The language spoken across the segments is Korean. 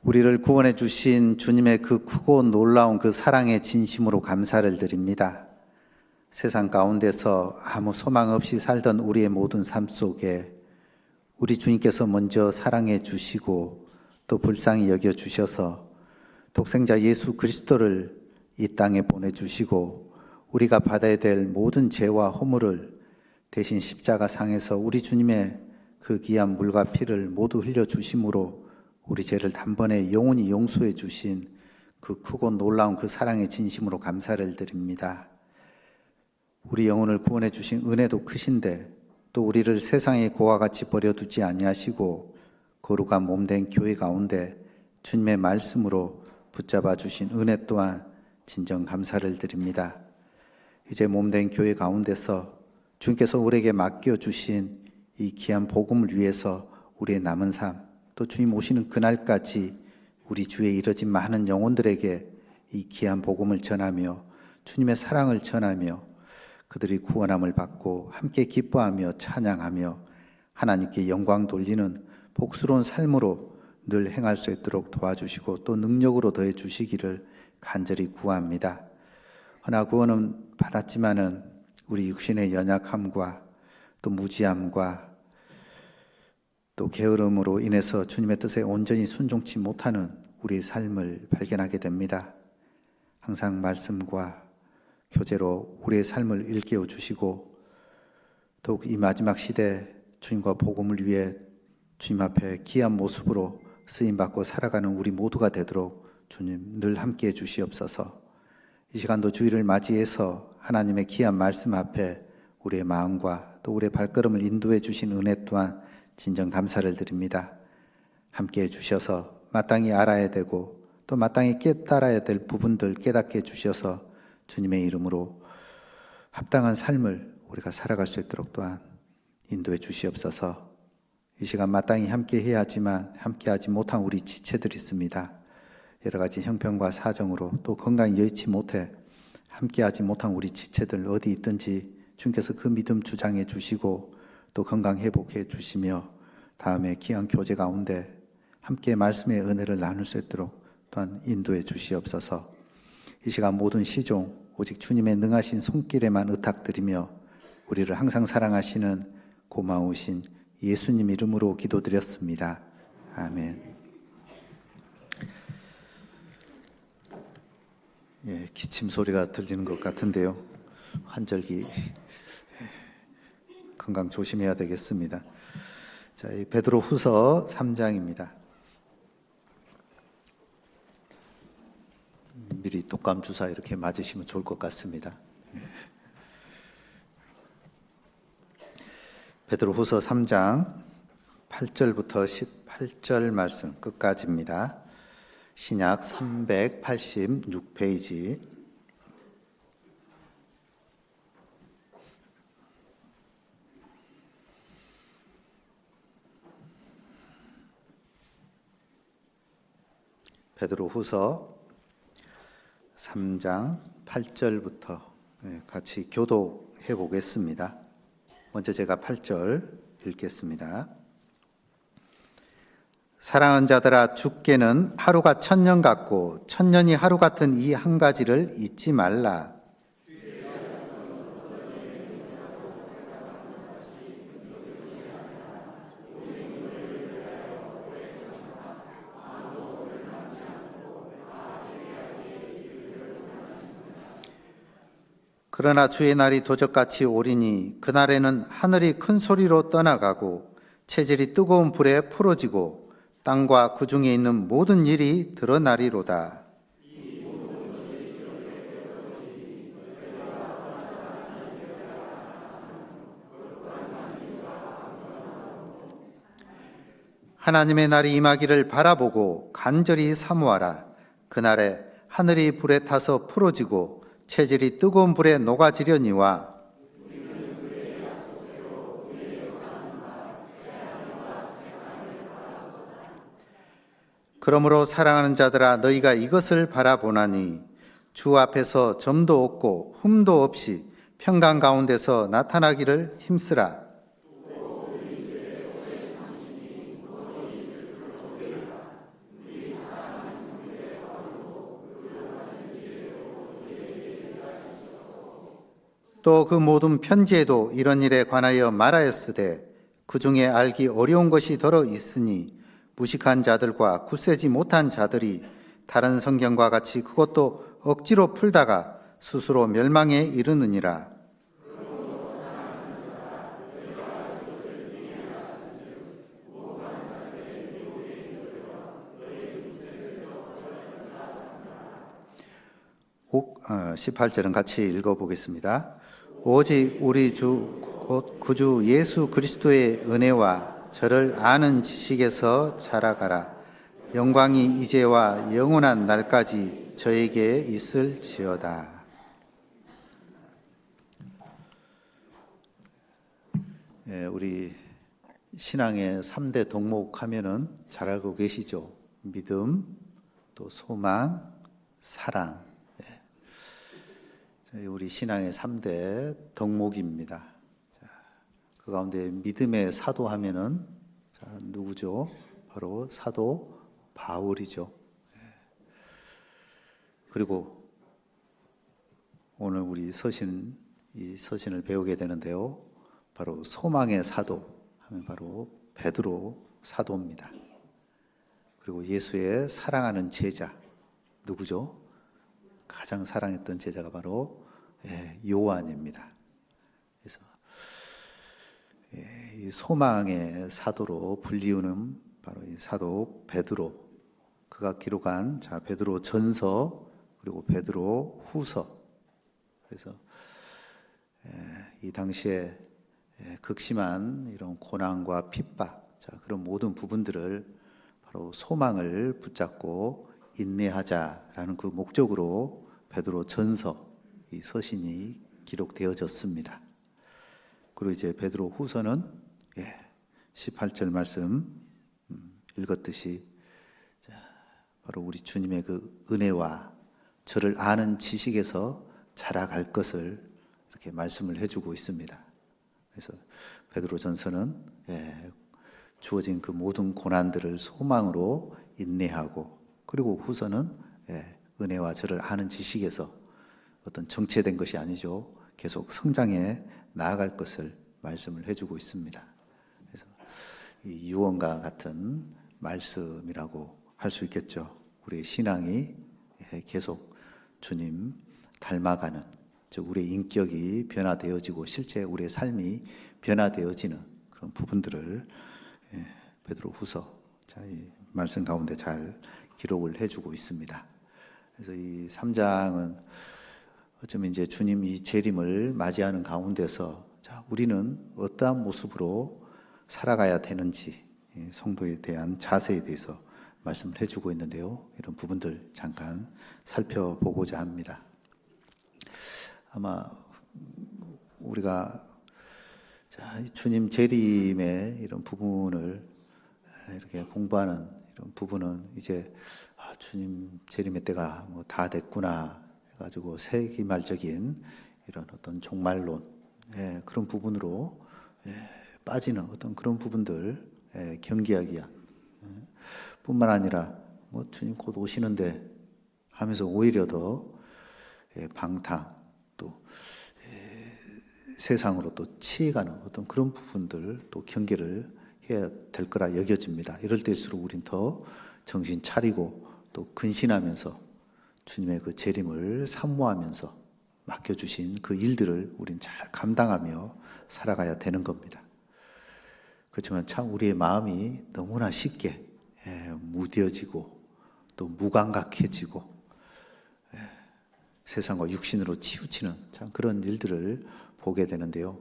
우리를 구원해 주신 주님의 그 크고 놀라운 그 사랑의 진심으로 감사를 드립니다. 세상 가운데서 아무 소망 없이 살던 우리의 모든 삶 속에 우리 주님께서 먼저 사랑해 주시고 또 불쌍히 여겨 주셔서 독생자 예수 그리스도를 이 땅에 보내주시고 우리가 받아야 될 모든 죄와 허물을 대신 십자가 상에서 우리 주님의 그 귀한 물과 피를 모두 흘려주심으로 우리 죄를 단번에 영원히 용서해 주신 그 크고 놀라운 그 사랑의 진심으로 감사를 드립니다. 우리 영혼을 구원해 주신 은혜도 크신데 또 우리를 세상의 고와 같이 버려두지 아니하시고 거룩한 몸된 교회 가운데 주님의 말씀으로 붙잡아 주신 은혜 또한 진정 감사를 드립니다. 이제 몸된 교회 가운데서 주님께서 우리에게 맡겨주신 이 귀한 복음을 위해서 우리의 남은 삶 또 주님 오시는 그날까지 우리 주에 이르진 많은 영혼들에게 이 귀한 복음을 전하며 주님의 사랑을 전하며 그들이 구원함을 받고 함께 기뻐하며 찬양하며 하나님께 영광 돌리는 복스러운 삶으로 늘 행할 수 있도록 도와주시고 또 능력으로 더해 주시기를 간절히 구합니다. 허나 구원은 받았지만은 우리 육신의 연약함과 또 무지함과 또 게으름으로 인해서 주님의 뜻에 온전히 순종치 못하는 우리의 삶을 발견하게 됩니다. 항상 말씀과 교제로 우리의 삶을 일깨워 주시고 더욱 이 마지막 시대 주님과 복음을 위해 주님 앞에 귀한 모습으로 쓰임받고 살아가는 우리 모두가 되도록 주님 늘 함께해 주시옵소서. 이 시간도 주일을 맞이해서 하나님의 귀한 말씀 앞에 우리의 마음과 또 우리의 발걸음을 인도해 주신 은혜 또한 진정 감사를 드립니다. 함께해 주셔서 마땅히 알아야 되고 또 마땅히 깨달아야 될 부분들 깨닫게 해주셔서 주님의 이름으로 합당한 삶을 우리가 살아갈 수 있도록 또한 인도해 주시옵소서. 이 시간 마땅히 함께 해야 하지만 함께하지 못한 우리 지체들이 있습니다. 여러 가지 형편과 사정으로 또 건강히 여의치 못해 함께하지 못한 우리 지체들 어디 있든지 주님께서 그 믿음 주장해 주시고 또 건강 회복해 주시며 다음에 귀한 교제 가운데 함께 말씀의 은혜를 나눌 수 있도록 또한 인도해 주시옵소서. 이 시간 모든 시종 오직 주님의 능하신 손길에만 의탁드리며 우리를 항상 사랑하시는 고마우신 예수님 이름으로 기도드렸습니다. 아멘. 기침 소리가 들리는 것 같은데요. 환절기 건강 조심해야 되겠습니다. 자, 이 베드로 후서 3장입니다. 미리 독감 주사 이렇게 맞으시면 좋을 것 같습니다. 베드로 후서 3장 8절부터 18절 말씀 끝까지입니다. 신약 386페이지. 베드로 후서 3장 8절부터 같이 교독해 보겠습니다. 먼저 제가 8절 읽겠습니다. 사랑하는 자들아, 주께는 하루가 천년 같고 천년이 하루 같은 이 한 가지를 잊지 말라. 그러나 주의 날이 도적같이 오리니 그날에는 하늘이 큰 소리로 떠나가고 체질이 뜨거운 불에 풀어지고 땅과 그 중에 있는 모든 일이 드러나리로다. 하나님의 날이 임하기를 바라보고 간절히 사모하라. 그날에 하늘이 불에 타서 풀어지고 체질이 뜨거운 불에 녹아지려니와 그러므로 사랑하는 자들아, 너희가 이것을 바라보나니 주 앞에서 점도 없고 흠도 없이 평강 가운데서 나타나기를 힘쓰라. 또 그 모든 편지에도 이런 일에 관하여 말하였으되 그 중에 알기 어려운 것이 더러 있으니 무식한 자들과 굳세지 못한 자들이 다른 성경과 같이 그것도 억지로 풀다가 스스로 멸망에 이르느니라. 꼭 18절은 같이 읽어보겠습니다. 오직 우리 주 곧 구주 예수 그리스도의 은혜와 저를 아는 지식에서 자라가라. 영광이 이제와 영원한 날까지 저에게 있을지어다. 우리 신앙의 3대 덕목 하면은 잘 알고 계시죠? 믿음, 또 소망, 사랑. 우리 신앙의 3대 덕목입니다. 그 가운데 믿음의 사도 하면은 누구죠? 바로 사도 바울이죠. 그리고 오늘 우리 이 서신을 배우게 되는데요. 바로 소망의 사도 하면 바로 베드로 사도입니다. 그리고 예수의 사랑하는 제자 누구죠? 가장 사랑했던 제자가 바로 요한입니다. 그래서 이 소망의 사도로 불리우는 바로 이 사도 베드로, 그가 기록한 베드로 전서 그리고 베드로 후서. 그래서 이 당시에 극심한 이런 고난과 핍박, 그런 모든 부분들을 바로 소망을 붙잡고 인내하자라는 그 목적으로 베드로 전서 이 서신이 기록되어졌습니다. 그리고 이제 베드로 후서는 18절 말씀 읽었듯이 바로 우리 주님의 그 은혜와 저를 아는 지식에서 자라갈 것을 이렇게 말씀을 해주고 있습니다. 그래서 베드로 전서는 주어진 그 모든 고난들을 소망으로 인내하고, 그리고 후서는 은혜와 저를 아는 지식에서 어떤 정체된 것이 아니죠. 계속 성장해 나아갈 것을 말씀을 해주고 있습니다. 그래서 이 유언과 같은 말씀이라고 할 수 있겠죠. 우리의 신앙이 계속 주님 닮아가는, 즉 우리의 인격이 변화되어지고 실제 우리의 삶이 변화되어지는 그런 부분들을 베드로 후서 이 말씀 가운데 잘 기록을 해주고 있습니다. 그래서 이 3장은 어쩌면 이제 주님 이 재림을 맞이하는 가운데서 우리는 어떠한 모습으로 살아가야 되는지 성도에 대한 자세에 대해서 말씀을 해주고 있는데요. 이런 부분들 잠깐 살펴보고자 합니다. 아마 우리가 주님 재림의 이런 부분을 이렇게 공부하는 이런 부분은 이제 주님 재림의 때가 뭐 다 됐구나 해가지고 세기말적인 이런 어떤 종말론 그런 부분으로 빠지는 어떤 그런 부분들 경계하기 위한 뿐만 아니라 뭐 주님 곧 오시는데 하면서 오히려 더 방탕 또 세상으로 또 치이가는 어떤 그런 부분들 또 경계를 해야 될 거라 여겨집니다. 이럴 때일수록 우린 더 정신 차리고 또 근신하면서 주님의 그 재림을 사모하면서 맡겨주신 그 일들을 우린 잘 감당하며 살아가야 되는 겁니다. 그렇지만 참 우리의 마음이 너무나 쉽게 무뎌지고 또 무감각해지고 세상과 육신으로 치우치는 참 그런 일들을 보게 되는데요.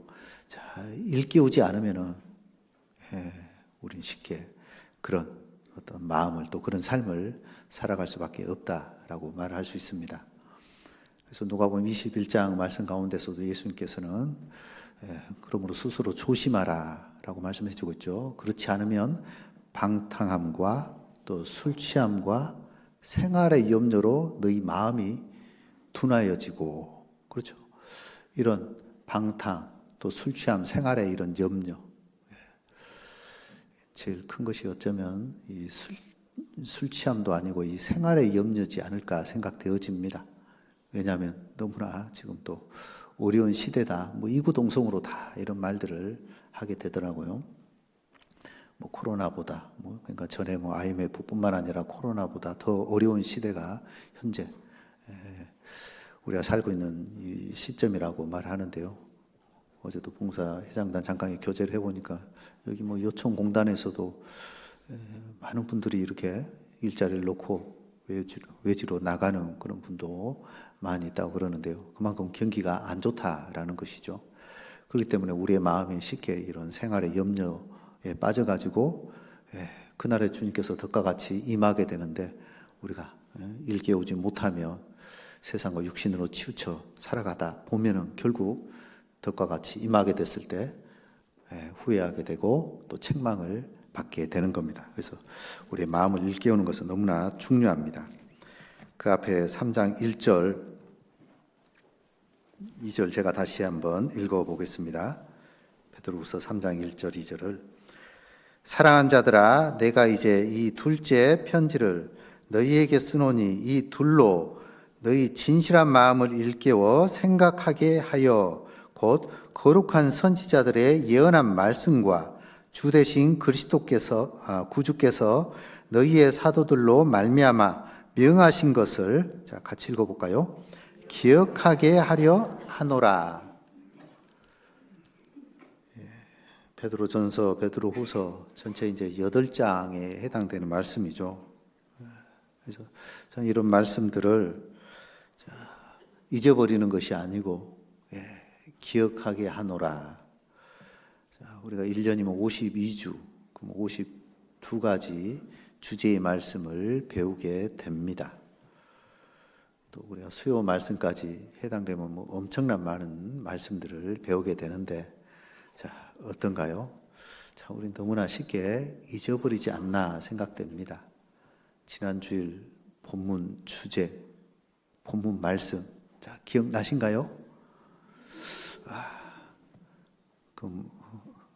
일깨우지 않으면은 우린 쉽게 그런 어떤 마음을 또 그런 삶을 살아갈 수밖에 없다라고 말할 수 있습니다. 그래서 누가복음 21장 말씀 가운데서도 예수님께서는 그러므로 스스로 조심하라라고 말씀해 주고 있죠. 그렇지 않으면 방탕함과 또 술 취함과 생활의 염려로 너희 마음이 둔하여지고, 그렇죠. 이런 방탕 또 술 취함 생활의 이런 염려, 제일 큰 것이 어쩌면 이 술 취함도 아니고 이 생활의 염려지 않을까 생각되어집니다. 왜냐하면 너무나 지금 또 어려운 시대다. 뭐 이구동성으로 다 이런 말들을 하게 되더라고요. 뭐 코로나보다, 뭐 그러니까 전에 뭐 IMF뿐만 아니라 코로나보다 더 어려운 시대가 현재 우리가 살고 있는 이 시점이라고 말하는데요. 어제도 봉사회장단 잠깐 교제를 해보니까 여기 뭐 요청공단에서도 많은 분들이 이렇게 일자리를 놓고 외지로 나가는 그런 분도 많이 있다고 그러는데요. 그만큼 경기가 안 좋다라는 것이죠. 그렇기 때문에 우리의 마음이 쉽게 이런 생활의 염려에 빠져가지고 그날에 주님께서 덕과 같이 임하게 되는데 우리가 일깨우지 못하며 세상과 육신으로 치우쳐 살아가다 보면은 결국 덕과 같이 임하게 됐을 때 후회하게 되고 또 책망을 받게 되는 겁니다. 그래서 우리의 마음을 일깨우는 것은 너무나 중요합니다. 그 앞에 3장 1절, 2절 제가 다시 한번 읽어보겠습니다. 베드로후서 3장 1절, 2절을 사랑하는 자들아 내가 이제 이 둘째 편지를 너희에게 쓰노니 이 둘로 너희 진실한 마음을 일깨워 생각하게 하여 곧 거룩한 선지자들의 예언한 말씀과 주 되신 구주께서 너희의 사도들로 말미암아 명하신 것을 자 같이 읽어볼까요? 기억하게 하려 하노라. 베드로전서, 베드로후서 전체 이제 8장에 해당되는 말씀이죠. 그래서 저는 이런 말씀들을 잊어버리는 것이 아니고 기억하게 하노라. 우리가 1년이면 52주, 그럼 52가지 주제의 말씀을 배우게 됩니다. 또 우리가 수요 말씀까지 해당되면 뭐 엄청난 많은 말씀들을 배우게 되는데, 자, 어떤가요? 자, 우린 너무나 쉽게 잊어버리지 않나 생각됩니다. 지난 주일 본문 주제, 본문 말씀, 자, 기억나신가요? 그럼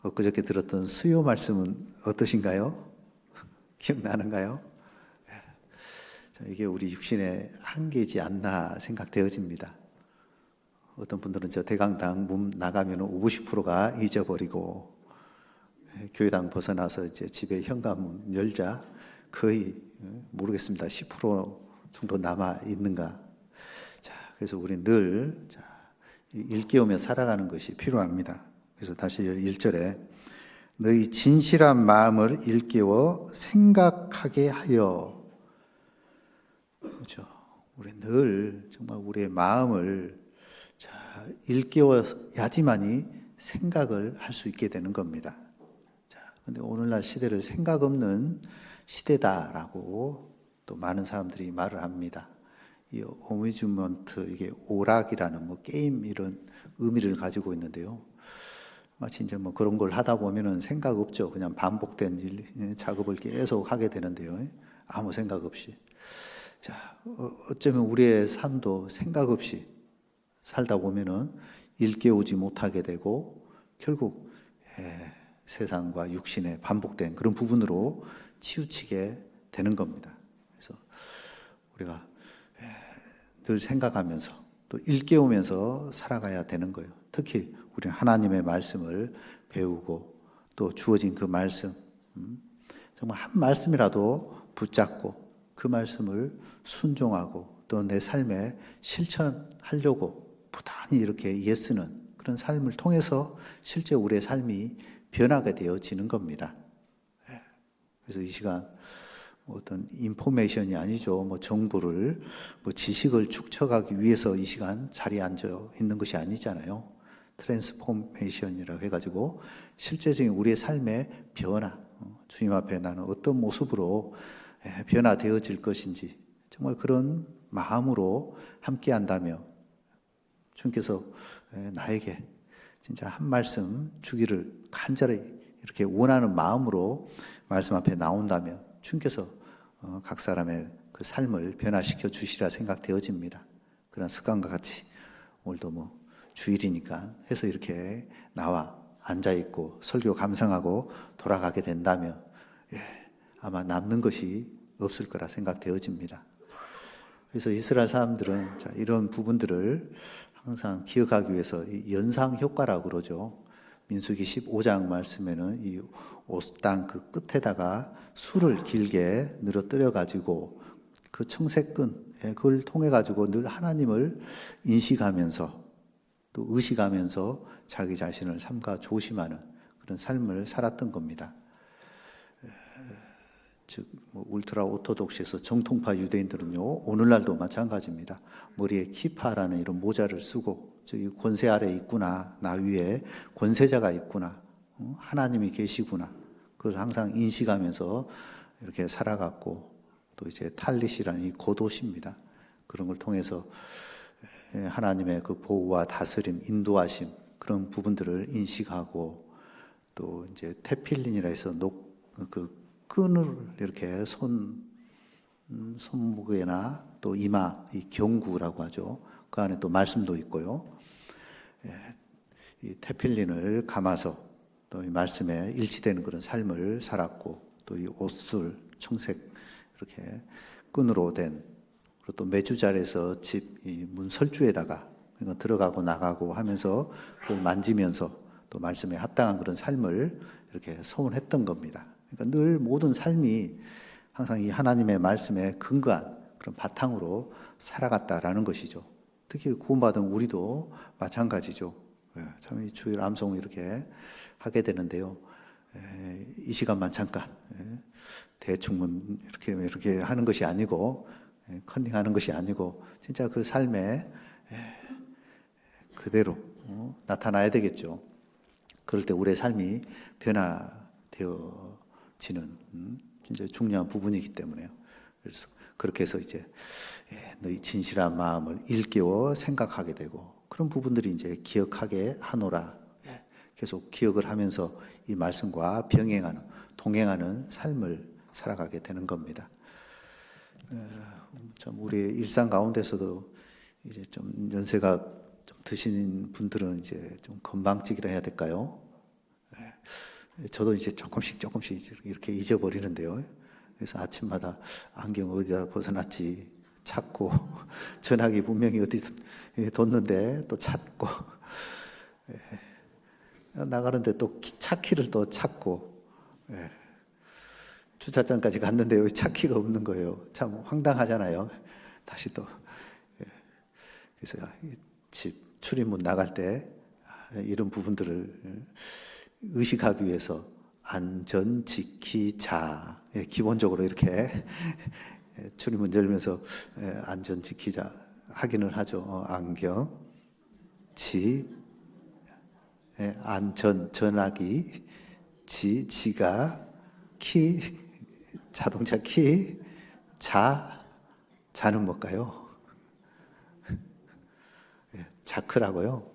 엊그저께 들었던 수요 말씀은 어떠신가요? 기억나는가요? 자, 이게 우리 육신의 한계이지 않나 생각되어집니다. 어떤 분들은 저 대강당 문 나가면 50%가 잊어버리고 교회당 벗어나서 이제 집에 현관문 열자 거의 모르겠습니다. 10% 정도 남아 있는가. 자, 그래서 우리 늘 일깨우며 살아가는 것이 필요합니다. 그래서 다시 1절에 너희 진실한 마음을 일깨워 생각하게 하여. 그렇죠. 우리 늘 정말 우리의 마음을 일깨워야지만이 생각을 할 수 있게 되는 겁니다. 자, 근데 오늘날 시대를 생각 없는 시대다라고 또 많은 사람들이 말을 합니다. 이 어뮤즈먼트, 이게 오락이라는 뭐 게임 이런 의미를 가지고 있는데요. 마치 이제 뭐 그런 걸 하다 보면은 생각 없죠. 그냥 반복된 작업을 계속 하게 되는데요. 아무 생각 없이. 자, 어쩌면 우리의 삶도 생각 없이 살다 보면은 일깨우지 못하게 되고 결국 세상과 육신의 반복된 그런 부분으로 치우치게 되는 겁니다. 그래서 우리가 늘 생각하면서 또 일깨우면서 살아가야 되는 거예요. 특히 우리는 하나님의 말씀을 배우고 또 주어진 그 말씀, 정말 한 말씀이라도 붙잡고 그 말씀을 순종하고 또 내 삶에 실천하려고 부단히 이렇게 애쓰는 그런 삶을 통해서 실제 우리의 삶이 변하게 되어지는 겁니다. 그래서 이 시간 어떤 인포메이션이 아니죠. 뭐 정보를, 뭐 지식을 축적하기 위해서 이 시간 자리에 앉아 있는 것이 아니잖아요. 트랜스포메이션이라고 해가지고 실제적인 우리의 삶의 변화, 주님 앞에 나는 어떤 모습으로 변화되어질 것인지 정말 그런 마음으로 함께 한다며 주님께서 나에게 진짜 한 말씀 주기를 간절히 이렇게 원하는 마음으로 말씀 앞에 나온다면 주님께서 각 사람의 그 삶을 변화시켜 주시라 생각되어집니다. 그런 습관과 같이 오늘도 뭐 주일이니까 해서 이렇게 나와 앉아있고 설교 감상하고 돌아가게 된다면 아마 남는 것이 없을 거라 생각되어집니다. 그래서 이스라엘 사람들은 이런 부분들을 항상 기억하기 위해서 이 연상 효과라고 그러죠. 민수기 15장 말씀에는 이 옷당 그 끝에다가 술을 길게 늘어뜨려 가지고 그 청색끈 그걸 통해 가지고 늘 하나님을 인식하면서 또 의식하면서 자기 자신을 삼가 조심하는 그런 삶을 살았던 겁니다. 즉 울트라 오토독시에서 정통파 유대인들은요 오늘날도 마찬가지입니다. 머리에 키파라는 이런 모자를 쓰고 즉 권세 아래 있구나, 나 위에 권세자가 있구나, 하나님이 계시구나, 그걸 항상 인식하면서 이렇게 살아갔고, 또 이제 탈릿이라는 이 겉옷입니다. 그런 걸 통해서 하나님의 그 보호와 다스림, 인도하심 그런 부분들을 인식하고, 또 이제 테필린이라 해서 그 끈을 이렇게 손목에나 또 이마, 이 경구라고 하죠. 그 안에 또 말씀도 있고요. 이 테필린을 감아서 또 이 말씀에 일치되는 그런 삶을 살았고, 또 이 옷술, 청색 이렇게 끈으로 된, 그리고 또 메주잘에서 집 이 문 설주에다가 들어가고 나가고 하면서 그걸 만지면서 또 말씀에 합당한 그런 삶을 이렇게 서원했던 겁니다. 그러니까 늘 모든 삶이 항상 이 하나님의 말씀에 근거한 그런 바탕으로 살아갔다라는 것이죠. 특히 구원받은 우리도 마찬가지죠. 참 이 주일 암송 이렇게 하게 되는데요. 이 시간만 잠깐 대충 이렇게 하는 것이 아니고, 컨닝하는 것이 아니고 진짜 그 삶에 그대로 나타나야 되겠죠. 그럴 때 우리의 삶이 변화되어지는 진짜 중요한 부분이기 때문에요. 그래서 그렇게 해서 이제 너희 진실한 마음을 일깨워 생각하게 되고, 그런 부분들이 이제 기억하게 하노라. 계속 기억을 하면서 이 말씀과 병행하는, 동행하는 삶을 살아가게 되는 겁니다. 참 우리 일상 가운데서도 이제 좀 연세가 좀 드신 분들은 이제 좀 건방지기라 해야 될까요? 저도 이제 조금씩 이렇게 잊어버리는데요. 그래서 아침마다 안경 어디다 벗어놨지 찾고, 전화기 분명히 어디 뒀는데 또 찾고, 나가는데 또 차 키를 또 찾고, 주차장까지 갔는데 여기 차 키가 없는 거예요. 참 황당하잖아요. 다시 또 그래서 집 출입문 나갈 때 이런 부분들을 의식하기 위해서 안전 지키자, 기본적으로 이렇게 출입문 열면서 안전 지키자 하기는 하죠. 안경, 안전, 전화기, 지가, 키, 자동차 키, 자는 뭘까요? 자크라고요.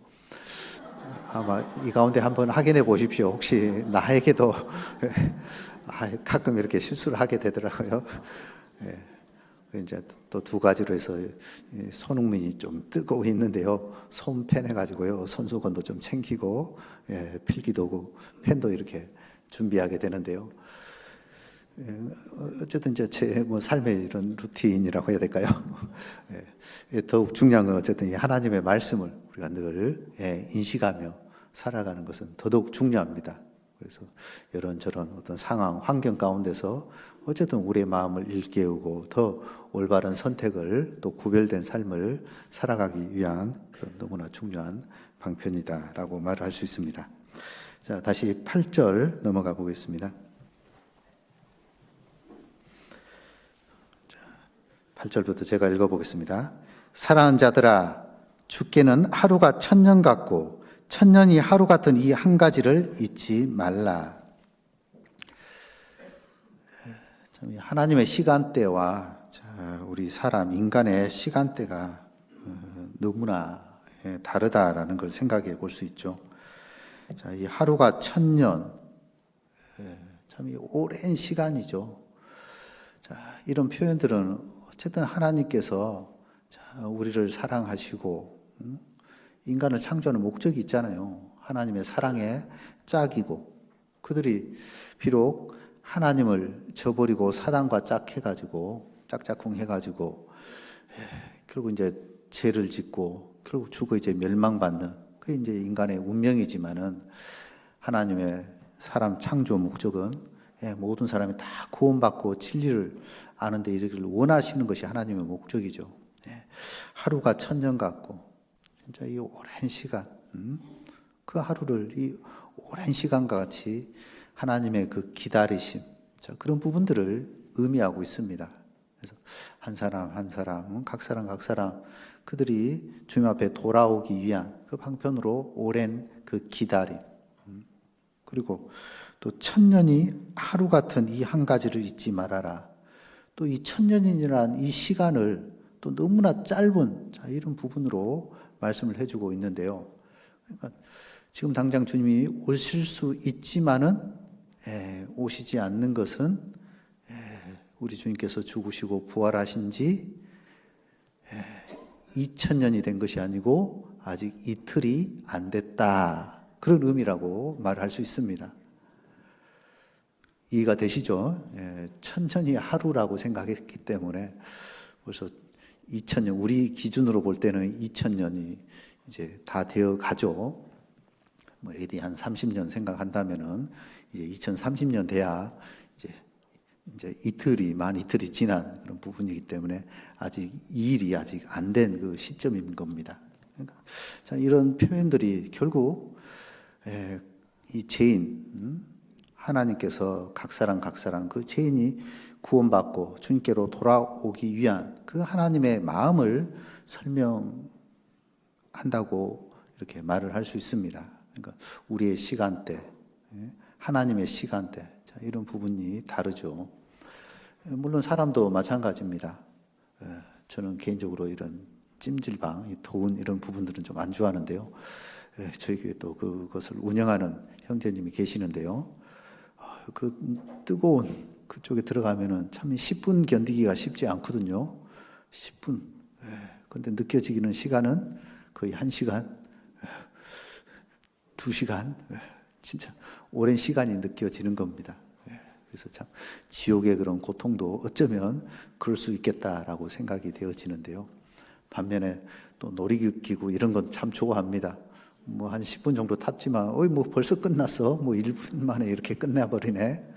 아마 이 가운데 한번 확인해 보십시오. 혹시 나에게도 가끔 이렇게 실수를 하게 되더라고요. 이제 또 두 가지로 해서 손흥민이 좀 뜨고 있는데요. 손펜 해가지고요. 손수건도 좀 챙기고, 필기도구, 펜도 이렇게 준비하게 되는데요. 어쨌든 이제 제 삶의 이런 루틴이라고 해야 될까요? 더욱 중요한 건 어쨌든 이 하나님의 말씀을 우리가 늘 인식하며 살아가는 것은 더더욱 중요합니다. 그래서 이런저런 어떤 상황, 환경 가운데서 어쨌든 우리의 마음을 일깨우고 더 올바른 선택을, 또 구별된 삶을 살아가기 위한 그런 너무나 중요한 방편이다라고 말할 수 있습니다. 자, 다시 8절 넘어가 보겠습니다. 8절부터 제가 읽어보겠습니다. 사랑하는 자들아, 주께는 하루가 천년 같고 천년이 하루 같은 이 한 가지를 잊지 말라. 참 하나님의 시간대와 우리 사람, 인간의 시간대가 너무나 다르다라는 걸 생각해 볼 수 있죠. 자, 이 하루가 천년, 참 오랜 시간이죠. 자, 이런 표현들은 어쨌든 하나님께서 우리를 사랑하시고 인간을 창조하는 목적이 있잖아요. 하나님의 사랑의 짝이고, 그들이 비록 하나님을 저버리고 사단과 짝해가지고 짝짝꿍 해가지고 결국 이제 죄를 짓고 결국 죽어 이제 멸망받는 그게 이제 인간의 운명이지만은 하나님의 사람 창조 목적은 모든 사람이 다 구원받고 진리를 아는데 이르기를 원하시는 것이 하나님의 목적이죠. 하루가 천년 같고 진짜 이 오랜 시간, 그 하루를 이 오랜 시간과 같이 하나님의 그 기다리심, 그런 부분들을 의미하고 있습니다. 그래서 한 사람 한 사람, 각 사람 그들이 주님 앞에 돌아오기 위한 그 방편으로 오랜 그 기다림, 그리고 또 천년이 하루 같은 이 한 가지를 잊지 말아라. 또 이 천년이라는 이 시간을 또 너무나 짧은 이런 부분으로 말씀을 해주고 있는데요. 그러니까 지금 당장 주님이 오실 수 있지만은 오시지 않는 것은 우리 주님께서 죽으시고 부활하신 지 2000년이 된 것이 아니고 아직 이틀이 안 됐다. 그런 의미라고 말할 수 있습니다. 이해가 되시죠? 천년이 하루라고 생각했기 때문에 벌써 2000년, 우리 기준으로 볼 때는 2000년이 이제 다 되어 가죠. 뭐 AD 한 30년 생각한다면은 이제 2030년 돼야 이제 만 이틀이 지난 그런 부분이기 때문에 아직 이 일이 아직 안 된 그 시점인 겁니다. 그러니까 자, 이런 표현들이 결국 이 죄인, 하나님께서 각 사람 그 죄인이 구원받고 주님께로 돌아오기 위한 그 하나님의 마음을 설명한다고 이렇게 말을 할 수 있습니다. 그러니까 우리의 시간대, 하나님의 시간대, 이런 부분이 다르죠. 물론 사람도 마찬가지입니다. 저는 개인적으로 이런 찜질방, 더운 이런 부분들은 좀 안 좋아하는데요. 저희 교회 또 그것을 운영하는 형제님이 계시는데요. 그 뜨거운 그쪽에 들어가면은 참 10분 견디기가 쉽지 않거든요. 10분. 근데 느껴지기는 시간은 거의 1시간, 2시간. 진짜 오랜 시간이 느껴지는 겁니다. 그래서 참 지옥의 그런 고통도 어쩌면 그럴 수 있겠다라고 생각이 되어지는데요. 반면에 또 놀이기구 이런 건 참 좋아합니다. 뭐 한 10분 정도 탔지만 뭐 벌써 끝났어. 뭐 1분 만에 이렇게 끝내버리네.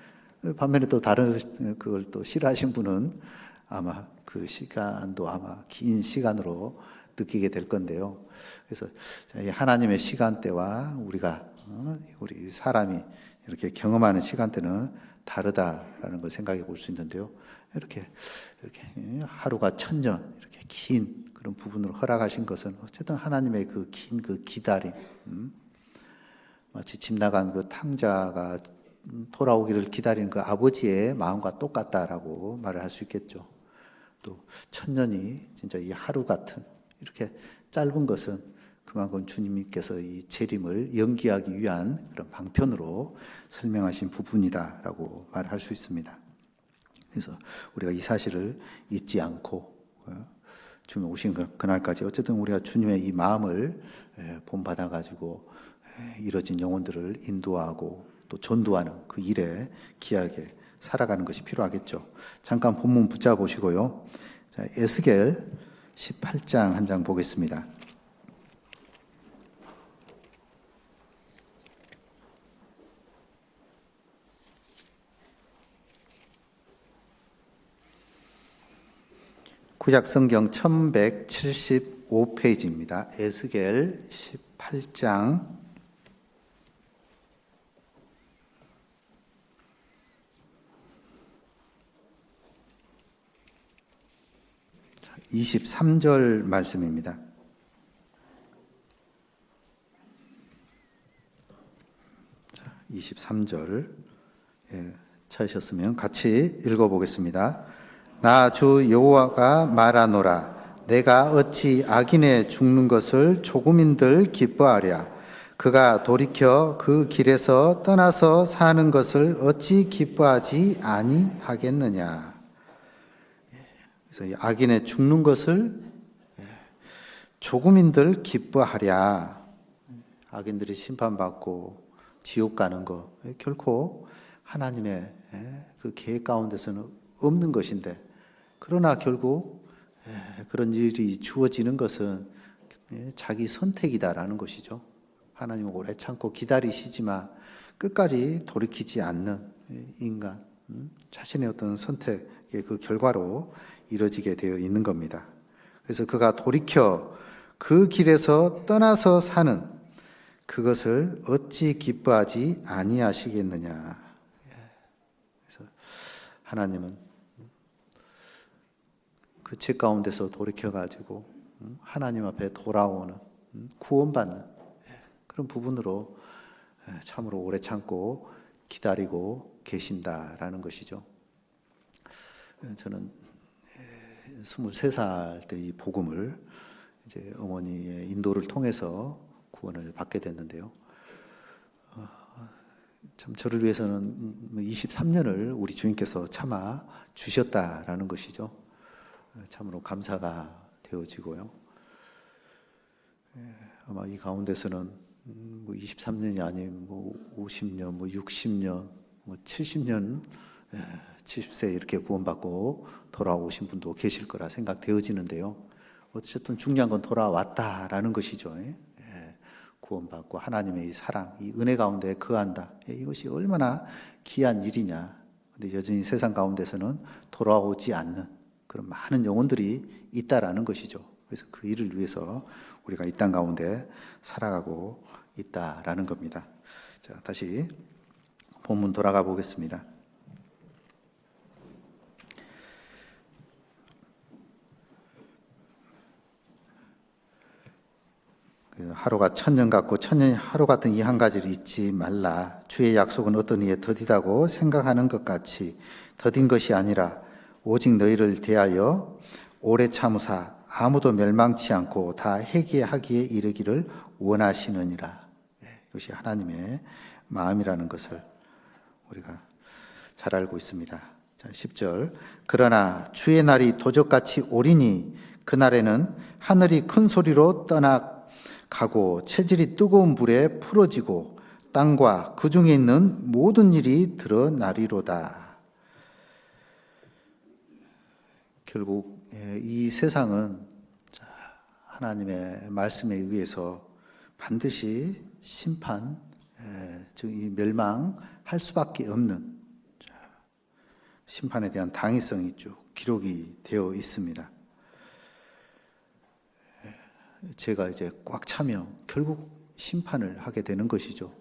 반면에 또 다른 그걸 또 싫어하신 분은 아마 그 시간도 아마 긴 시간으로 느끼게 될 건데요. 그래서 하나님의 시간대와 우리 사람이 이렇게 경험하는 시간대는 다르다라는 걸 생각해 볼 수 있는데요. 이렇게 하루가 천년 이렇게 긴 그런 부분으로 허락하신 것은 어쨌든 하나님의 그 긴 그 기다림, 마치 집 나간 그 탕자가 돌아오기를 기다리는 그 아버지의 마음과 똑같다라고 말을 할 수 있겠죠. 또 천년이 진짜 이 하루 같은 이렇게 짧은 것은 그만큼 주님께서 이 재림을 연기하기 위한 그런 방편으로 설명하신 부분이다라고 말할 수 있습니다. 그래서 우리가 이 사실을 잊지 않고 주님 오신 그날까지 어쨌든 우리가 주님의 이 마음을 본받아 가지고 이뤄진 영혼들을 인도하고 또 전도하는 그 일에 귀하게 살아가는 것이 필요하겠죠. 잠깐 본문 붙잡아 보시고요. 자, 에스겔 18장 한 장 보겠습니다. 구약성경 1175페이지입니다. 에스겔 18장 23절 말씀입니다. 23절 찾으셨으면 같이 읽어보겠습니다. 나 주 여호와가 말하노라. 내가 어찌 악인의 죽는 것을 조금인들 기뻐하랴. 그가 돌이켜 그 길에서 떠나서 사는 것을 어찌 기뻐하지 아니하겠느냐. 그래서 이 악인의 죽는 것을 조금인들 기뻐하랴. 악인들이 심판받고 지옥 가는 거 결코 하나님의 그 계획 가운데서는 없는 것인데, 그러나 결국 그런 일이 주어지는 것은 자기 선택이다라는 것이죠. 하나님은 오래 참고 기다리시지만 끝까지 돌이키지 않는 인간, 자신의 어떤 선택의 그 결과로 이루어지게 되어 있는 겁니다. 그래서 그가 돌이켜 그 길에서 떠나서 사는 그것을 어찌 기뻐하지 아니하시겠느냐. 그래서 하나님은 그 죄 가운데서 돌이켜가지고 하나님 앞에 돌아오는, 구원받는 그런 부분으로 참으로 오래 참고 기다리고 계신다라는 것이죠. 저는 23살 때 이 복음을 이제 어머니의 인도를 통해서 구원을 받게 됐는데요. 참 저를 위해서는 23년을 우리 주님께서 참아 주셨다라는 것이죠. 참으로 감사가 되어지고요. 아마 이 가운데서는 23년이 아닌 50년, 60년, 70년, 70세 이렇게 구원받고 돌아오신 분도 계실 거라 생각되어지는데요. 어쨌든 중요한 건 돌아왔다라는 것이죠. 구원받고 하나님의 이 사랑, 이 은혜 가운데 거한다. 이것이 얼마나 귀한 일이냐. 근데 여전히 세상 가운데서는 돌아오지 않는 그런 많은 영혼들이 있다라는 것이죠. 그래서 그 일을 위해서 우리가 이 땅 가운데 살아가고 있다라는 겁니다. 자, 다시 본문 돌아가 보겠습니다. 하루가 천년 같고 천년이 하루 같은 이 한 가지를 잊지 말라. 주의 약속은 어떤 이에 더디다고 생각하는 것 같이 더딘 것이 아니라 오직 너희를 대하여 오래 참으사 아무도 멸망치 않고 다 회개하기에 이르기를 원하시느니라. 이것이 하나님의 마음이라는 것을 우리가 잘 알고 있습니다. 자, 10절. 그러나 주의 날이 도적같이 오리니 그날에는 하늘이 큰 소리로 떠나가고 체질이 뜨거운 불에 풀어지고 땅과 그 중에 있는 모든 일이 드러나리로다. 결국 이 세상은 하나님의 말씀에 의해서 반드시 심판, 즉 멸망할 수밖에 없는 심판에 대한 당위성이 쭉 기록이 되어 있습니다. 제가 이제 꽉 차면 결국 심판을 하게 되는 것이죠.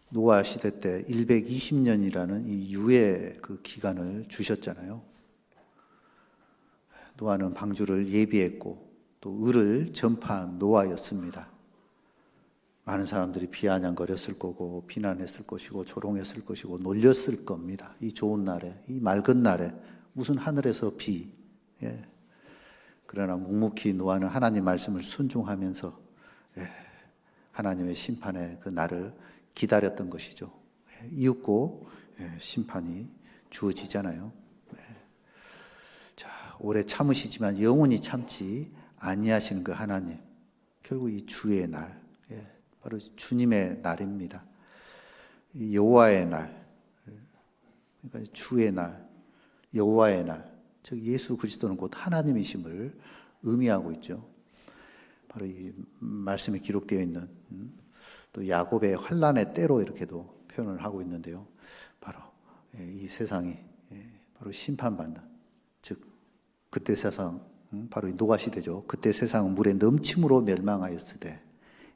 노아 시대 때 120년이라는 이 유의 그 기간을 주셨잖아요. 노아는 방주를 예비했고 또 의를 전파한 노아였습니다. 많은 사람들이 비아냥거렸을 거고 비난했을 것이고 조롱했을 것이고 놀렸을 겁니다. 이 좋은 날에, 이 맑은 날에 무슨 하늘에서 비. 그러나 묵묵히 노아는 하나님 말씀을 순종하면서 하나님의 심판의 그 날을 기다렸던 것이죠. 이윽고 심판이 주어지잖아요. 자, 오래 참으시지만 영원히 참지 아니하시는 그 하나님, 결국 이 주의 날, 바로 주님의 날입니다. 여호와의 날, 그러니까 주의 날, 여호와의 날, 즉 예수 그리스도는 곧 하나님이심을 의미하고 있죠. 바로 이 말씀에 기록되어 있는 또 야곱의 환난의 때로 이렇게도 표현을 하고 있는데요. 바로 이 세상이 바로 심판받는, 즉 그때 세상, 바로 이 노아 시대죠. 그때 세상은 물의 넘침으로 멸망하였을 때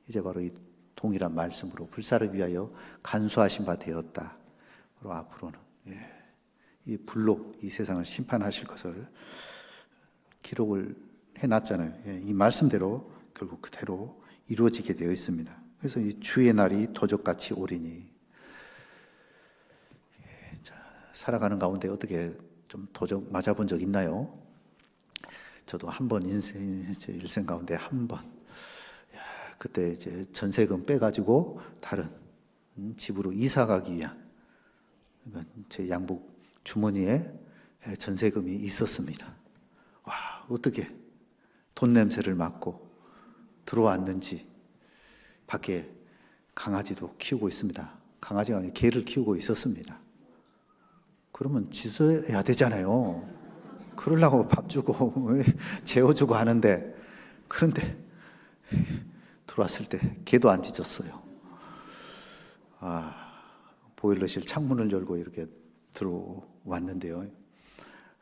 이제 바로 이 동일한 말씀으로 불사를 위하여 간수하신 바 되었다. 바로 앞으로는 이 불로 이 세상을 심판하실 것을 기록을 해놨잖아요. 이 말씀대로 결국 그대로 이루어지게 되어 있습니다. 그래서 이 주의 날이 도적같이 오리니, 살아가는 가운데 어떻게 좀 도적 맞아본 적 있나요? 저도 한 번 제 일생 가운데 한 번, 그때 이제 전세금 빼가지고 다른 집으로 이사 가기 위한 제 양복 주머니에 전세금이 있었습니다. 와, 어떻게 돈 냄새를 맡고 들어왔는지. 밖에 강아지도 키우고 있습니다. 강아지가 아니라 개를 키우고 있었습니다. 그러면 짖어야 되잖아요. 그러려고 밥 주고 재워주고 하는데, 그런데 들어왔을 때 걔도 안 짖었어요. 보일러실 창문을 열고 이렇게 들어왔는데요.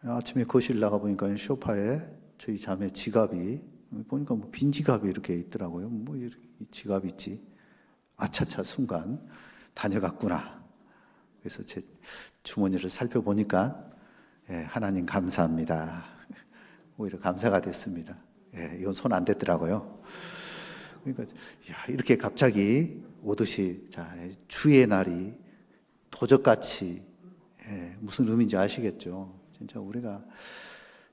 아침에 거실 나가 보니까 소파에 저희 자매 지갑이, 보니까 뭐 빈 지갑이 이렇게 있더라고요. 뭐 이렇게 지갑이 있지. 아차차 순간 다녀갔구나. 그래서 제 주머니를 살펴보니까 하나님 감사합니다. 오히려 감사가 됐습니다. 이건 손 안 댔더라고요. 그러니까 이렇게 갑자기 오듯이 주의 날이 도적같이 무슨 의미인지 아시겠죠? 진짜 우리가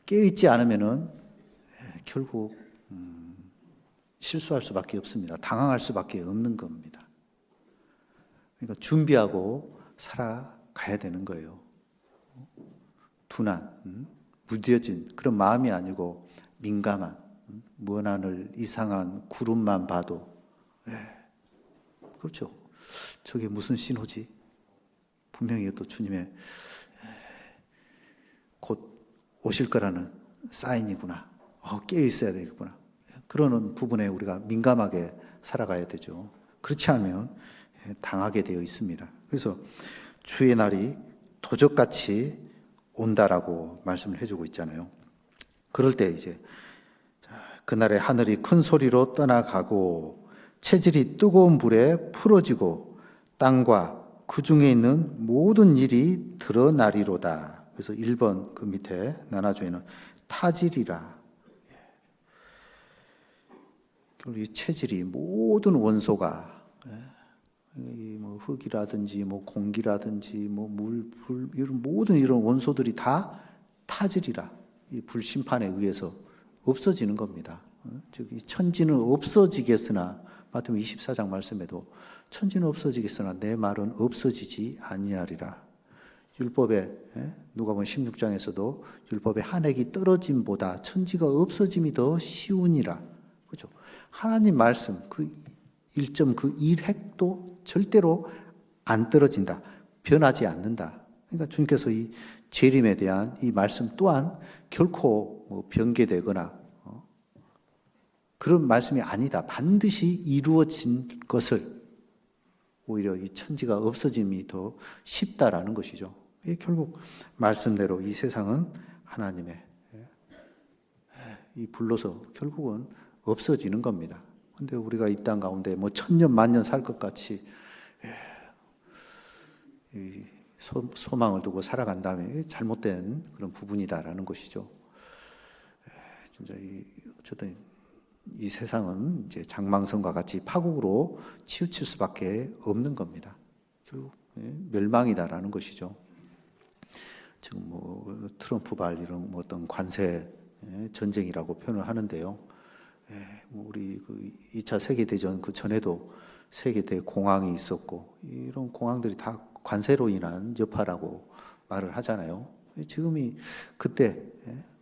깨어있지 않으면은 결국 실수할 수밖에 없습니다. 당황할 수밖에 없는 겁니다. 그러니까 준비하고 살아가야 되는 거예요. 둔한, 무뎌진 그런 마음이 아니고 민감한, 먼 하늘 이상한 구름만 봐도 그렇죠. 저게 무슨 신호지? 분명히 또 주님의 곧 오실 거라는 사인이구나. 깨어 있어야 되겠구나. 그러는 부분에 우리가 민감하게 살아가야 되죠. 그렇지 않으면 당하게 되어 있습니다. 그래서 주의 날이 도적같이 온다라고 말씀을 해주고 있잖아요. 그럴 때 이제 그날에 하늘이 큰 소리로 떠나가고 체질이 뜨거운 불에 풀어지고 땅과 그 중에 있는 모든 일이 드러나리로다. 그래서 1번 그 밑에 나눠주에는 타질이라. 이 체질이 모든 원소가 뭐 흙이라든지 뭐 공기라든지 뭐 물, 불 이런 모든 이런 원소들이 다 타질이라. 이 불심판에 의해서 없어지는 겁니다. 즉 천지는 없어지겠으나 마태복음 24장 말씀에도 천지는 없어지겠으나 내 말은 없어지지 아니하리라. 율법에 누가복음 16장에서도 율법의 한 획이 떨어짐보다 천지가 없어짐이 더 쉬우니라. 그렇죠? 하나님 말씀 그 1점 그 1획도 절대로 안 떨어진다. 변하지 않는다. 그러니까 주님께서 이 재림에 대한 이 말씀 또한 결코 뭐 변개되거나 그런 말씀이 아니다. 반드시 이루어진 것을 오히려 이 천지가 없어짐이 더 쉽다라는 것이죠. 결국 말씀대로 이 세상은 하나님의 이 불로서 결국은 없어지는 겁니다. 근데 우리가 이 땅 가운데 뭐 천년 만년 살 것 같이 소망을 두고 살아간다면 잘못된 그런 부분이다라는 것이죠. 진짜 어쨌든 이 세상은 이제 장망성과 같이 파국으로 치우칠 수밖에 없는 겁니다. 결국 멸망이다라는 것이죠. 지금 뭐 트럼프발 이런 뭐 어떤 관세 전쟁이라고 표현을 하는데요. 뭐 우리 그 2차 세계대전 그 전에도 세계대 공황이 있었고 이런 공황들이 다 관세로 인한 여파라고 말을 하잖아요. 지금이 그때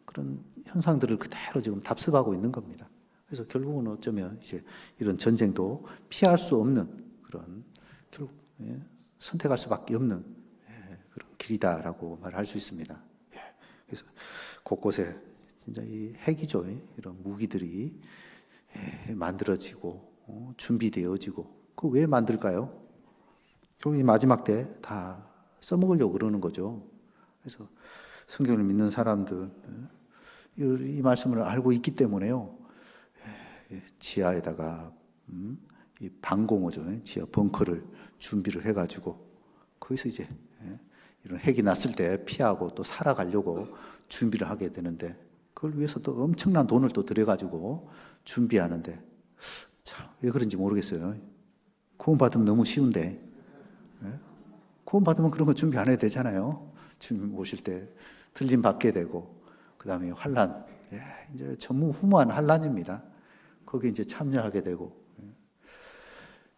그런 현상들을 그대로 지금 답습하고 있는 겁니다. 그래서 결국은 어쩌면 이제 이런 전쟁도 피할 수 없는 그런 결국 선택할 수밖에 없는 그런 길이다라고 말할 수 있습니다. 그래서 곳곳에 진짜 이 핵이죠. 이런 무기들이 만들어지고 준비되어지고 그 왜 만들까요? 결국 이 마지막 때 다 써먹으려고 그러는 거죠. 그래서 성경을 믿는 사람들 이 말씀을 알고 있기 때문에요. 지하에다가 이 방공호죠. 지하 벙커를 준비를 해가지고 거기서 이제 이런 핵이 났을 때 피하고 또 살아가려고 준비를 하게 되는데 그걸 위해서 또 엄청난 돈을 또 들여가지고 준비하는데 참 왜 그런지 모르겠어요. 구원받으면 너무 쉬운데 구원받으면 그런 거 준비 안 해도 되잖아요. 주님 오실 때 틀림 받게 되고 그 다음에 환난 이제 전무후무한 환난입니다. 거기 이제 참여하게 되고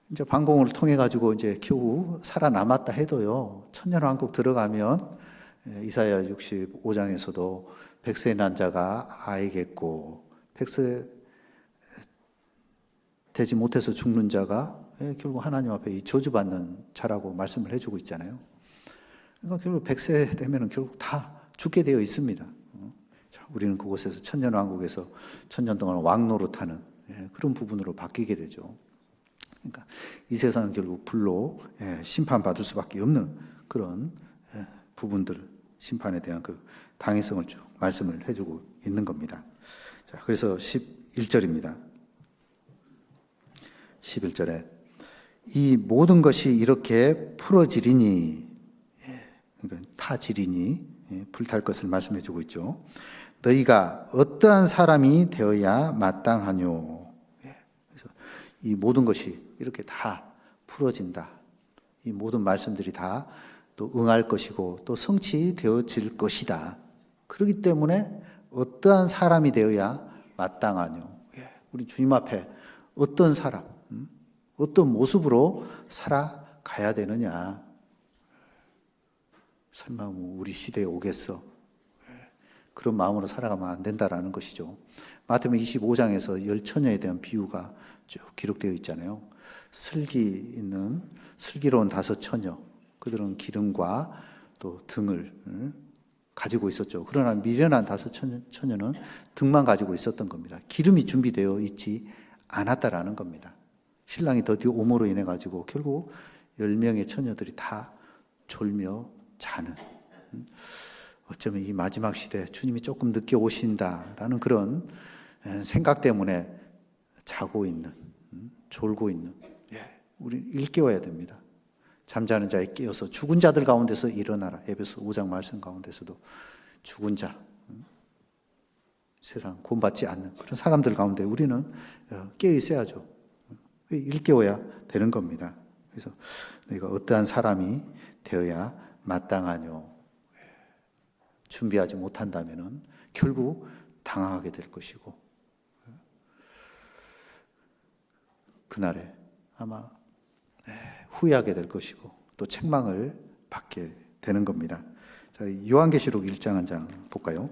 이제 방공을 통해 가지고 이제 겨우 살아남았다 해도요 천년왕국 들어가면 이사야 65장에서도 백세 난 자가 아이겠고 백세 되지 못해서 죽는 자가 결국 하나님 앞에 이 저주받는 자라고 말씀을 해주고 있잖아요. 그러니까 결국 백세 되면은 결국 다 죽게 되어 있습니다. 우리는 그곳에서 천년왕국에서 천년 동안 왕노릇하는 그런 부분으로 바뀌게 되죠. 그러니까 이 세상은 결국 불로 심판받을 수밖에 없는 그런 부분들, 심판에 대한 그 당위성을 쭉 말씀을 해주고 있는 겁니다. 자, 그래서 11절입니다. 11절에 이 모든 것이 이렇게 풀어지리니, 그러니까 타지리니, 불탈 것을 말씀해 주고 있죠. 너희가 어떠한 사람이 되어야 마땅하뇨. 그래서 이 모든 것이 이렇게 다 풀어진다. 이 모든 말씀들이 다 또 응할 것이고 또 성취되어질 것이다. 그렇기 때문에 어떠한 사람이 되어야 마땅하뇨. 우리 주님 앞에 어떤 사람, 어떤 모습으로 살아가야 되느냐. 설마 우리 시대에 오겠어. 그런 마음으로 살아가면 안 된다라는 것이죠. 마태복음 25장에서 열 처녀에 대한 비유가 쭉 기록되어 있잖아요. 슬기로운 5 처녀. 그들은 기름과 또 등을 가지고 있었죠. 그러나 미련한 5 처녀는 등만 가지고 있었던 겁니다. 기름이 준비되어 있지 않았다라는 겁니다. 신랑이 더디 오므로 인해 가지고 결국 10명의 처녀들이 다 졸며 자는, 어쩌면 이 마지막 시대 주님이 조금 늦게 오신다라는 그런 생각 때문에 자고 있는, 졸고 있는, 우리 일깨워야 됩니다. 잠자는 자에 깨어서 죽은 자들 가운데서 일어나라. 에베소 5장 말씀 가운데서도 죽은 자, 세상 구원받지 않는 그런 사람들 가운데 우리는 깨어 있어야죠. 일깨워야 되는 겁니다. 그래서 너희가 어떠한 사람이 되어야 마땅하뇨. 준비하지 못한다면은 결국 당하게 될 것이고, 그날에 아마 후회하게 될 것이고 또 책망을 받게 되는 겁니다. 자, 요한계시록 1장 한 장 볼까요?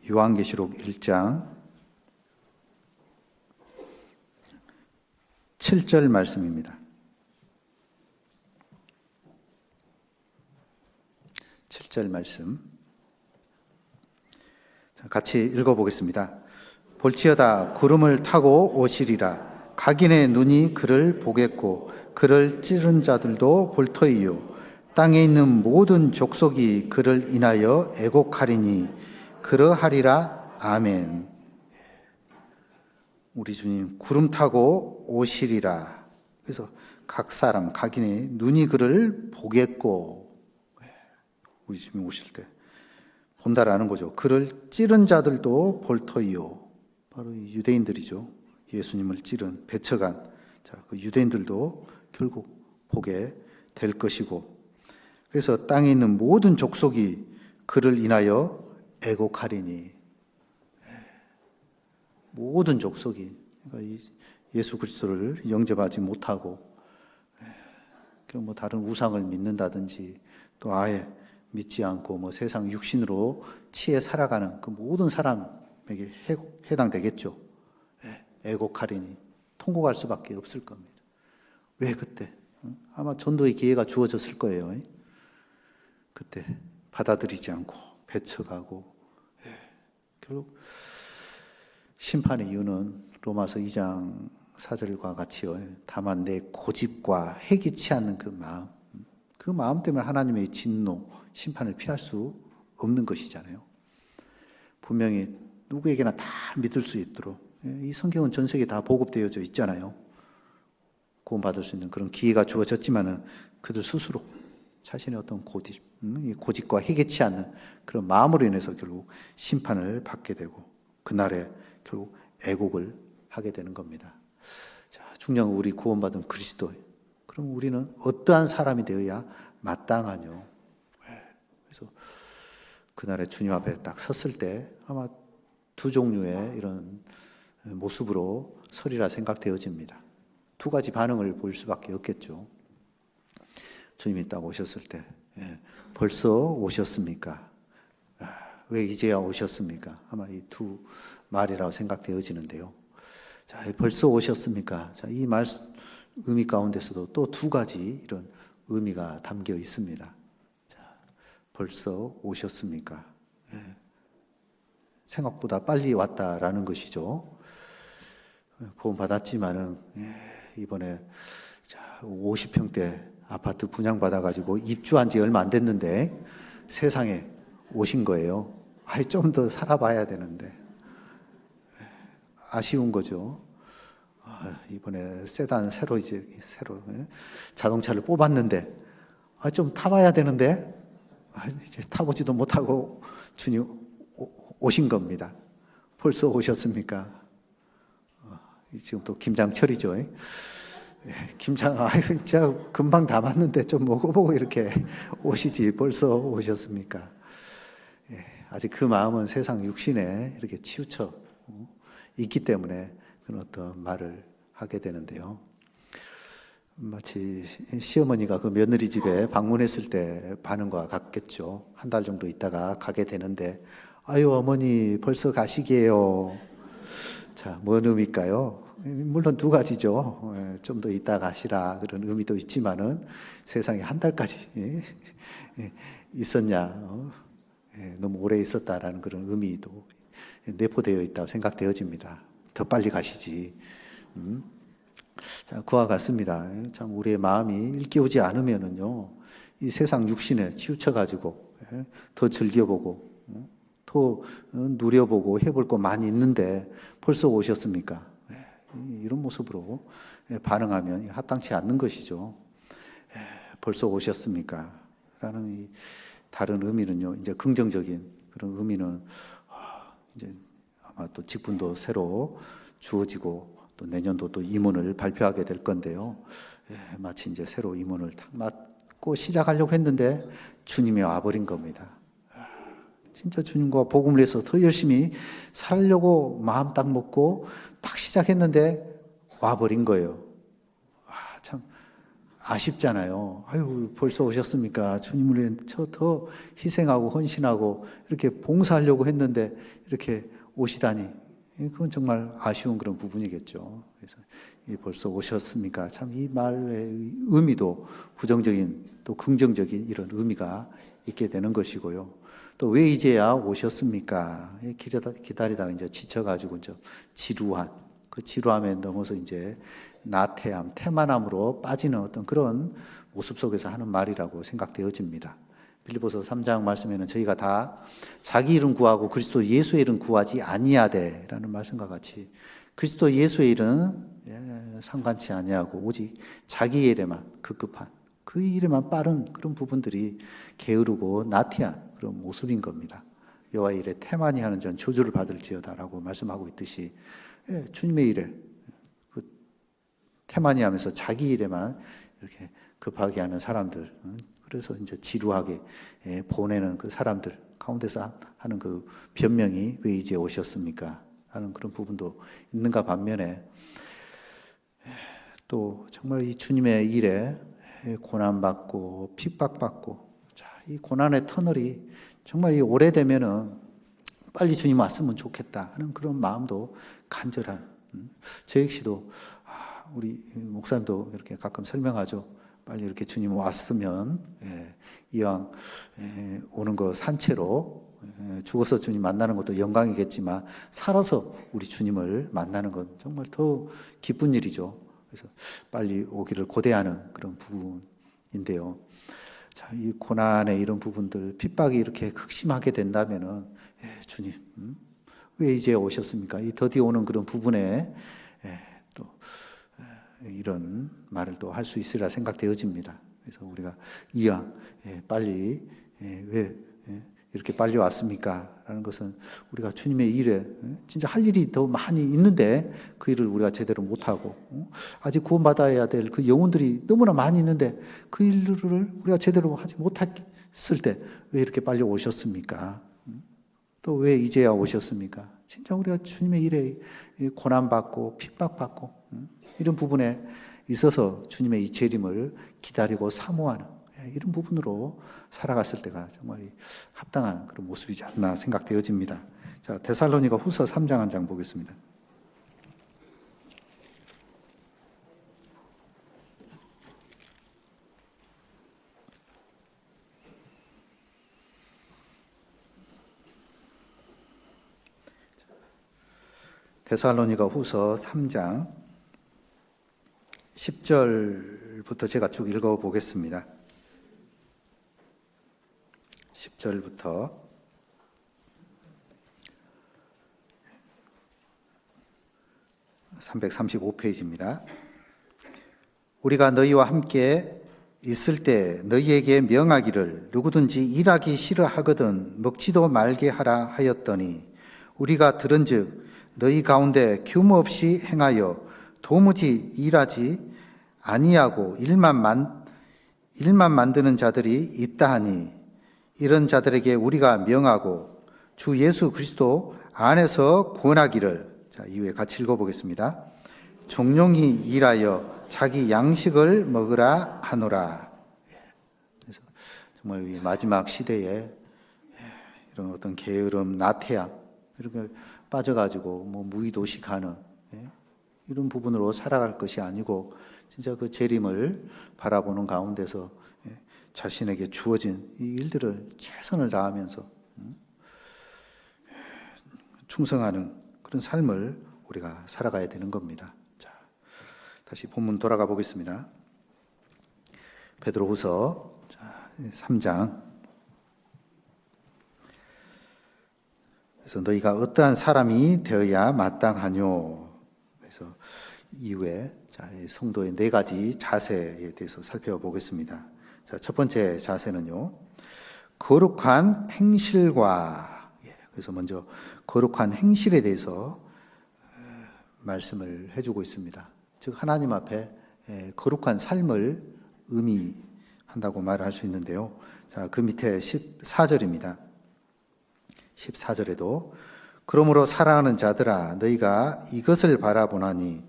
요한계시록 1장 7절 말씀입니다. 7절 말씀 같이 읽어보겠습니다. 볼지어다 구름을 타고 오시리라. 각인의 눈이 그를 보겠고 그를 찌른 자들도 볼 터이요 땅에 있는 모든 족속이 그를 인하여 애곡하리니 그러하리라. 아멘. 우리 주님 구름 타고 오시리라. 그래서 각 사람 각인의 눈이 그를 보겠고, 우리 주님 오실 때 본다라는 거죠. 그를 찌른 자들도 볼 터이요. 바로 유대인들이죠. 예수님을 찌른 배척한 그 유대인들도 결국 보게 될 것이고, 그래서 땅에 있는 모든 족속이 그를 인하여 애곡하리니, 모든 족속이, 그러니까 예수 그리스도를 영접하지 못하고 뭐 다른 우상을 믿는다든지 또 아예 믿지 않고 세상 육신으로 치에 살아가는 그 모든 사람에게 해당되겠죠. 애곡하리니, 통곡할 수밖에 없을 겁니다. 왜 그때? 아마 전도의 기회가 주어졌을 거예요. 그때 받아들이지 않고 배척하고, 결국 심판의 이유는 로마서 2장 4절과 같이요. 다만 내 고집과 해기치 않는 그 마음 때문에 하나님의 진노, 심판을 피할 수 없는 것이잖아요. 분명히 누구에게나 다 믿을 수 있도록 이 성경은 전 세계에 다 보급되어져 있잖아요. 구원받을 수 있는 그런 기회가 주어졌지만은 그들 스스로 자신의 어떤 고집과 해개치 않는 그런 마음으로 인해서 결국 심판을 받게 되고 그날에 결국 애곡을 하게 되는 겁니다. 자, 중요한 우리 구원받은 그리스도. 그럼 우리는 어떠한 사람이 되어야 마땅하뇨? 그래서 그날에 주님 앞에 딱 섰을 때 아마 2 종류의 이런 모습으로 서리라 생각되어집니다. 2가지 반응을 보일 수밖에 없겠죠. 주님이 딱 오셨을 때, 벌써 오셨습니까? 왜 이제야 오셨습니까? 아마 이 2 말이라고 생각되어지는데요. 자, 벌써 오셨습니까? 자, 이 말 의미 가운데서도 또 두 가지 이런 의미가 담겨 있습니다. 자, 벌써 오셨습니까? 생각보다 빨리 왔다라는 것이죠. 구원 받았지만은 이번에 50평대 아파트 분양받아가지고 입주한 지 얼마 안 됐는데 세상에 오신 거예요. 좀 더 살아봐야 되는데 아쉬운 거죠. 이번에 세단 새로 자동차를 뽑았는데 좀 타봐야 되는데 이제 타보지도 못하고 주님 오신 겁니다. 벌써 오셨습니까? 지금 또 김장철이죠. 김장, 제가 금방 담았는데 좀 먹어보고 이렇게 오시지 벌써 오셨습니까? 아직 그 마음은 세상 육신에 이렇게 치우쳐 있기 때문에 그런 어떤 말을 하게 되는데요. 마치 시어머니가 그 며느리 집에 방문했을 때 반응과 같겠죠. 한 달 정도 있다가 가게 되는데, 아유, 어머니 벌써 가시게요. 자, 뭔 의미일까요? 물론 두 가지죠. 좀 더 있다 가시라 그런 의미도 있지만은 세상에 한 달까지 있었냐, 너무 오래 있었다라는 그런 의미도 내포되어 있다고 생각되어집니다. 더 빨리 가시지. 자, 그와 같습니다. 참 우리의 마음이 일깨우지 않으면은요, 이 세상 육신에 치우쳐가지고 더 즐겨보고 더 누려보고 해볼 거 많이 있는데 벌써 오셨습니까? 이런 모습으로 반응하면 합당치 않는 것이죠. 벌써 오셨습니까? 라는 이 다른 의미는요, 이제 긍정적인 그런 의미는 이제 아마 또 직분도 새로 주어지고 또 내년도 또 임원을 발표하게 될 건데요. 마치 이제 새로 임원을 딱 맡고 시작하려고 했는데 주님이 와버린 겁니다. 진짜 주님과 복음을 해서 더 열심히 살려고 마음 딱 먹고 딱 시작했는데 와버린 거예요. 참 아쉽잖아요. 아유, 벌써 오셨습니까? 주님을 위해 저 더 희생하고 헌신하고 이렇게 봉사하려고 했는데 이렇게 오시다니. 그건 정말 아쉬운 그런 부분이겠죠. 그래서 벌써 오셨습니까? 참 이 말의 의미도 부정적인 또 긍정적인 이런 의미가 있게 되는 것이고요. 또 왜 이제야 오셨습니까? 기다리다가 이제 지쳐가지고 좀 지루한 그 지루함에 넘어서 이제 나태함, 태만함으로 빠지는 어떤 그런 모습 속에서 하는 말이라고 생각되어집니다. 빌립보서 3장 말씀에는 저희가 다 자기 일은 구하고 그리스도 예수의 일은 구하지 아니하되라는 말씀과 같이 그리스도 예수의 일은 상관치 아니하고 오직 자기 일에만 급급한 그 일에만 빠른 그런 부분들이 게으르고 나태한 그런 모습인 겁니다. 여호와의 일에 태만히 하는 전 저주를 받을지어다라고 말씀하고 있듯이 주님의 일에 그 태만히 하면서 자기 일에만 이렇게 급하게 하는 사람들, 그래서 이제 지루하게 보내는 그 사람들 가운데서 하는 그 변명이 왜 이제 오셨습니까? 하는 그런 부분도 있는가 반면에 또 정말 이 주님의 일에 고난받고 핍박받고 이 고난의 터널이 정말 이 오래되면은 빨리 주님 왔으면 좋겠다 하는 그런 마음도 간절한 저 역시도 우리 목사님도 이렇게 가끔 설명하죠. 빨리 이렇게 주님 왔으면 이왕 오는 거 산채로 죽어서 주님 만나는 것도 영광이겠지만 살아서 우리 주님을 만나는 건 정말 더 기쁜 일이죠. 그래서 빨리 오기를 고대하는 그런 부분인데요. 자, 이 고난의 이런 부분들, 핍박이 이렇게 극심하게 된다면은 주님, 왜 이제 오셨습니까? 이 더디 오는 그런 부분에 또 이런 말을 또 할 수 있으리라 생각되어집니다. 그래서 우리가 이왕 빨리 왜 이렇게 빨리 왔습니까? 라는 것은 우리가 주님의 일에 진짜 할 일이 더 많이 있는데 그 일을 우리가 제대로 못하고 아직 구원받아야 될 그 영혼들이 너무나 많이 있는데 그 일을 우리가 제대로 하지 못했을 때 왜 이렇게 빨리 오셨습니까? 또 왜 이제야 오셨습니까? 진짜 우리가 주님의 일에 고난받고 핍박받고 이런 부분에 있어서 주님의 이 재림을 기다리고 사모하는 이런 부분으로 살아갔을 때가 정말 합당한 그런 모습이지 않나 생각되어집니다. 자, 데살로니가 후서 3장 한 장 보겠습니다. 데살로니가 후서 3장 10절부터 제가 쭉 읽어보겠습니다. 10절부터 335페이지입니다. 우리가 너희와 함께 있을 때 너희에게 명하기를 누구든지 일하기 싫어하거든 먹지도 말게 하라 하였더니 우리가 들은즉 너희 가운데 규모 없이 행하여 도무지 일하지 아니하고 일만 만드는 자들이 있다 하니 이런 자들에게 우리가 명하고 주 예수 그리스도 안에서 권하기를, 자, 이후에 같이 읽어보겠습니다. 종용히 일하여 자기 양식을 먹으라 하노라. 그래서 정말 이 마지막 시대에 이런 어떤 게으름, 나태함 이런 걸 빠져가지고 뭐 무의도식하는 이런 부분으로 살아갈 것이 아니고 진짜 그 재림을 바라보는 가운데서 자신에게 주어진 이 일들을 최선을 다하면서 충성하는 그런 삶을 우리가 살아가야 되는 겁니다. 자, 다시 본문 돌아가 보겠습니다. 베드로후서 3장. 그래서 너희가 어떠한 사람이 되어야 마땅하뇨. 그래서 이후에 성도의 4가지 자세에 대해서 살펴보겠습니다. 자, 첫 번째 자세는요, 거룩한 행실과, 그래서 먼저 거룩한 행실에 대해서 말씀을 해주고 있습니다. 즉 하나님 앞에 거룩한 삶을 의미한다고 말할 수 있는데요. 자, 그 밑에 14절입니다. 14절에도 그러므로 사랑하는 자들아 너희가 이것을 바라보나니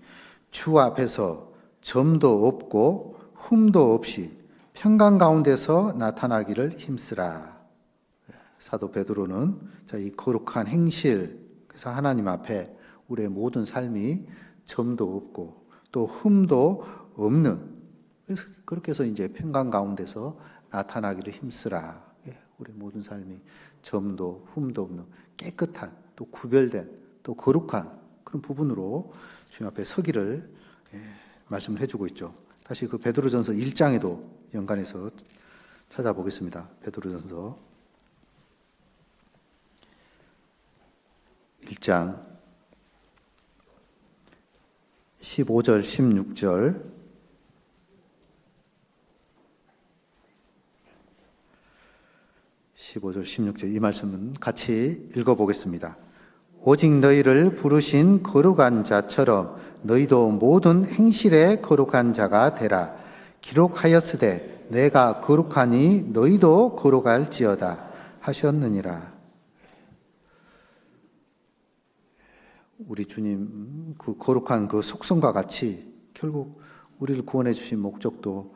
주 앞에서 점도 없고 흠도 없이 평강 가운데서 나타나기를 힘쓰라. 사도 베드로는 이 거룩한 행실, 그래서 하나님 앞에 우리의 모든 삶이 점도 없고 또 흠도 없는, 그렇게 해서 이제 평강 가운데서 나타나기를 힘쓰라. 우리 모든 삶이 점도 흠도 없는 깨끗한, 또 구별된, 또 거룩한 그런 부분으로 주님 앞에 서기를 말씀을 해주고 있죠. 다시 그 베드로전서 1장에도 연관해서 찾아보겠습니다. 베드로전서 1장 15절 16절 15절 16절 이 말씀은 같이 읽어보겠습니다. 오직 너희를 부르신 거룩한 자처럼 너희도 모든 행실에 거룩한 자가 되라. 기록하였으되 내가 거룩하니 너희도 거룩할지어다 하셨느니라. 우리 주님 그 거룩한 그 속성과 같이 결국 우리를 구원해 주신 목적도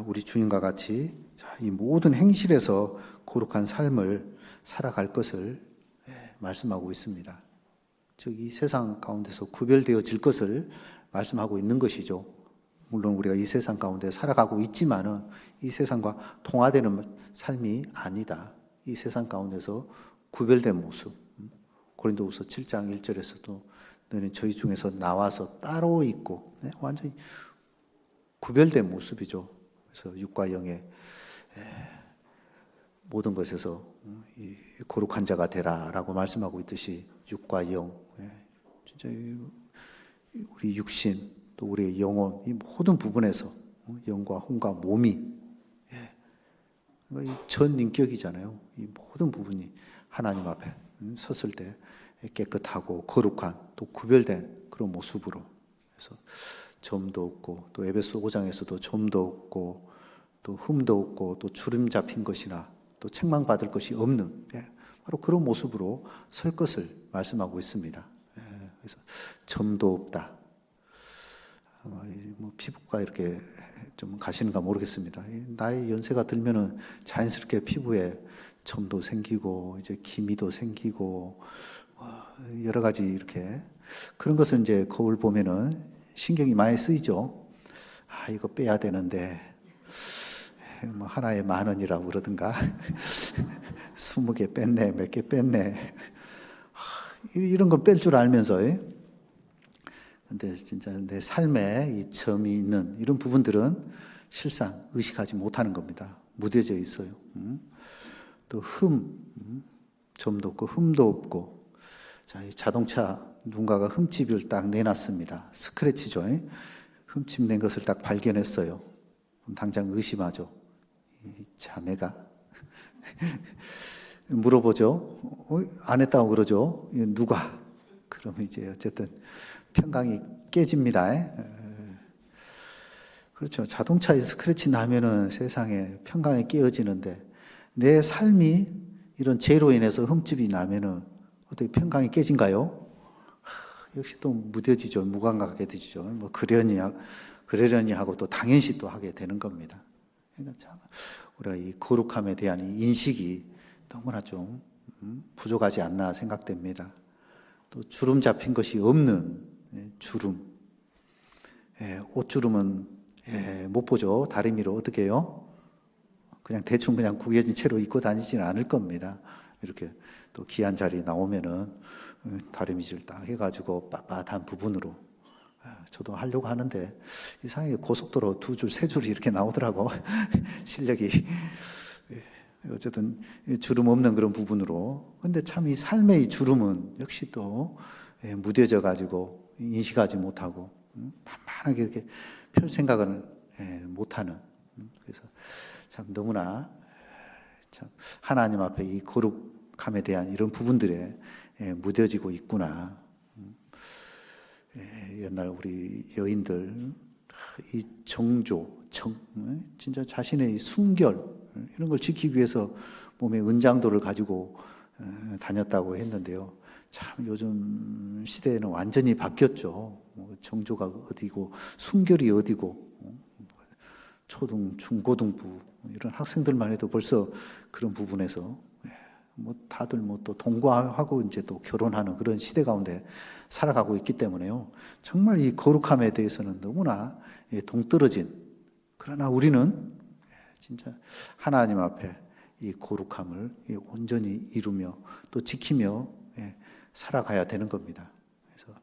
우리 주님과 같이 이 모든 행실에서 거룩한 삶을 살아갈 것을 말씀하고 있습니다. 즉 이 세상 가운데서 구별되어질 것을 말씀하고 있는 것이죠. 물론 우리가 이 세상 가운데 살아가고 있지만은 이 세상과 통화되는 삶이 아니다. 이 세상 가운데서 구별된 모습. 고린도후서 7장 1절에서도 너는 저희 중에서 나와서 따로 있고 완전히 구별된 모습이죠. 그래서 육과 영의 모든 것에서 거룩한 자가 되라라고 말씀하고 있듯이 육과 영, 진짜 우리 육신 또 우리의 영혼 이 모든 부분에서 영과 혼과 몸이 전 인격이잖아요. 이 모든 부분이 하나님 앞에 섰을 때 깨끗하고 거룩한 또 구별된 그런 모습으로, 그래서 점도 없고 또 에베소 5장에서도 점도 없고 또 흠도 없고 또 주름 잡힌 것이나 또 책망받을 것이 없는 바로 그런 모습으로 설 것을 말씀하고 있습니다. 그래서 점도 없다. 뭐 피부과 이렇게 좀 가시는가 모르겠습니다. 나이 연세가 들면은 자연스럽게 피부에 점도 생기고 이제 기미도 생기고 여러 가지 이렇게 그런 것을 이제 거울 보면은 신경이 많이 쓰이죠. 아, 이거 빼야 되는데 뭐 하나에 10,000원이라고 그러든가 20개 뺐네, 몇 개 뺐네. 이런 걸 뺄 줄 알면서 근데 진짜 내 삶에 이 점이 있는 이런 부분들은 실상 의식하지 못하는 겁니다. 무뎌져 있어요. 또 점도 없고 흠도 없고. 자, 이 자동차 누군가가 흠집을 딱 내놨습니다. 스크래치죠. 흠집 낸 것을 딱 발견했어요. 그럼 당장 의심하죠. 이 자매가 물어보죠. 안 했다고 그러죠. 누가? 그러면 이제 어쨌든 평강이 깨집니다. 그렇죠. 자동차에 스크래치 나면은 세상에 평강이 깨어지는데 내 삶이 이런 죄로 인해서 흠집이 나면은 어떻게 평강이 깨진가요? 역시 또 무뎌지죠. 무감각하게 되죠. 뭐 그러려니 하고 또 당연시 또 하게 되는 겁니다. 그러니까 참 우리가 이 거룩함에 대한 이 인식이 너무나 좀 부족하지 않나 생각됩니다. 또 주름 잡힌 것이 없는 주름. 옷주름은 못 보죠. 다리미로 어떻게 해요? 그냥 대충 그냥 구겨진 채로 입고 다니지는 않을 겁니다. 이렇게 또 귀한 자리 나오면은 다리미질 딱 해가지고 빳빳한 부분으로 저도 하려고 하는데 이상하게 고속도로 2줄, 3줄이 이렇게 나오더라고. 실력이. 어쨌든 주름 없는 그런 부분으로. 근데 참 이 삶의 이 주름은 역시 또 무뎌져 가지고 인식하지 못하고 만만하게 이렇게 별 생각을 못하는. 그래서 참 너무나 참 하나님 앞에 이 거룩함에 대한 이런 부분들에 무뎌지고 있구나. 옛날 우리 여인들 이 진짜 자신의 순결 이런 걸 지키기 위해서 몸에 은장도를 가지고 다녔다고 했는데요. 참 요즘 시대에는 완전히 바뀌었죠. 정조가 어디고 순결이 어디고 초등, 중고등부 이런 학생들만 해도 벌써 그런 부분에서 뭐 다들 뭐 또 동거하고 이제 또 결혼하는 그런 시대 가운데 살아가고 있기 때문에요. 정말 이 거룩함에 대해서는 너무나 동떨어진. 그러나 우리는 진짜 하나님 앞에 이 거룩함을 온전히 이루며 또 지키며 살아가야 되는 겁니다. 그래서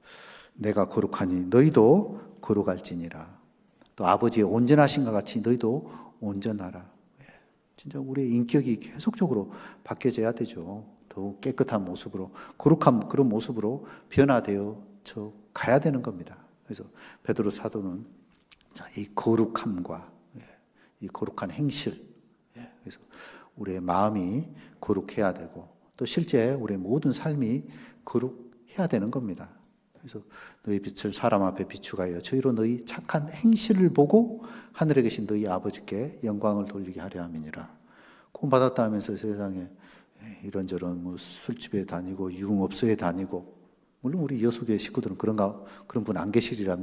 내가 거룩하니 너희도 거룩할지니라. 또 아버지의 온전하신것 같이 너희도 온전하라. 진짜 우리의 인격이 계속적으로 바뀌어져야 되죠. 더욱 깨끗한 모습으로, 거룩한 그런 모습으로 변화되어 가야 되는 겁니다. 그래서 베드로 사도는 이 거룩함과 이 거룩한 행실, 그래서 우리의 마음이 거룩해야 되고 또 실제 우리의 모든 삶이 거룩해야 되는 겁니다. 그래서 너희 빛을 사람 앞에 비추게 하여 저희로 너희 착한 행실을 보고 하늘에 계신 너희 아버지께 영광을 돌리게 하려 함이니라. 구원받았다 하면서 세상에 이런저런 뭐 술집에 다니고 유흥업소에 다니고, 물론 우리 여수교회 식구들은 그런 분 안 계시리라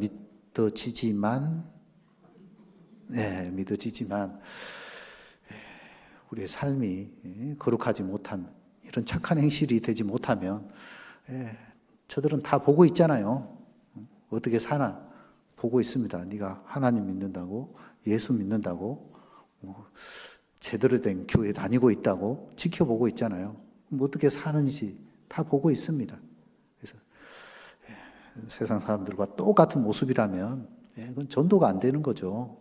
믿어지지만 우리의 삶이 거룩하지 못한 이런 착한 행실이 되지 못하면 저들은 다 보고 있잖아요. 어떻게 사나 보고 있습니다. 네가 하나님 믿는다고, 예수 믿는다고, 제대로 된 교회 다니고 있다고 지켜보고 있잖아요. 뭐 어떻게 사는지 다 보고 있습니다. 그래서 세상 사람들과 똑같은 모습이라면 그건 전도가 안 되는 거죠.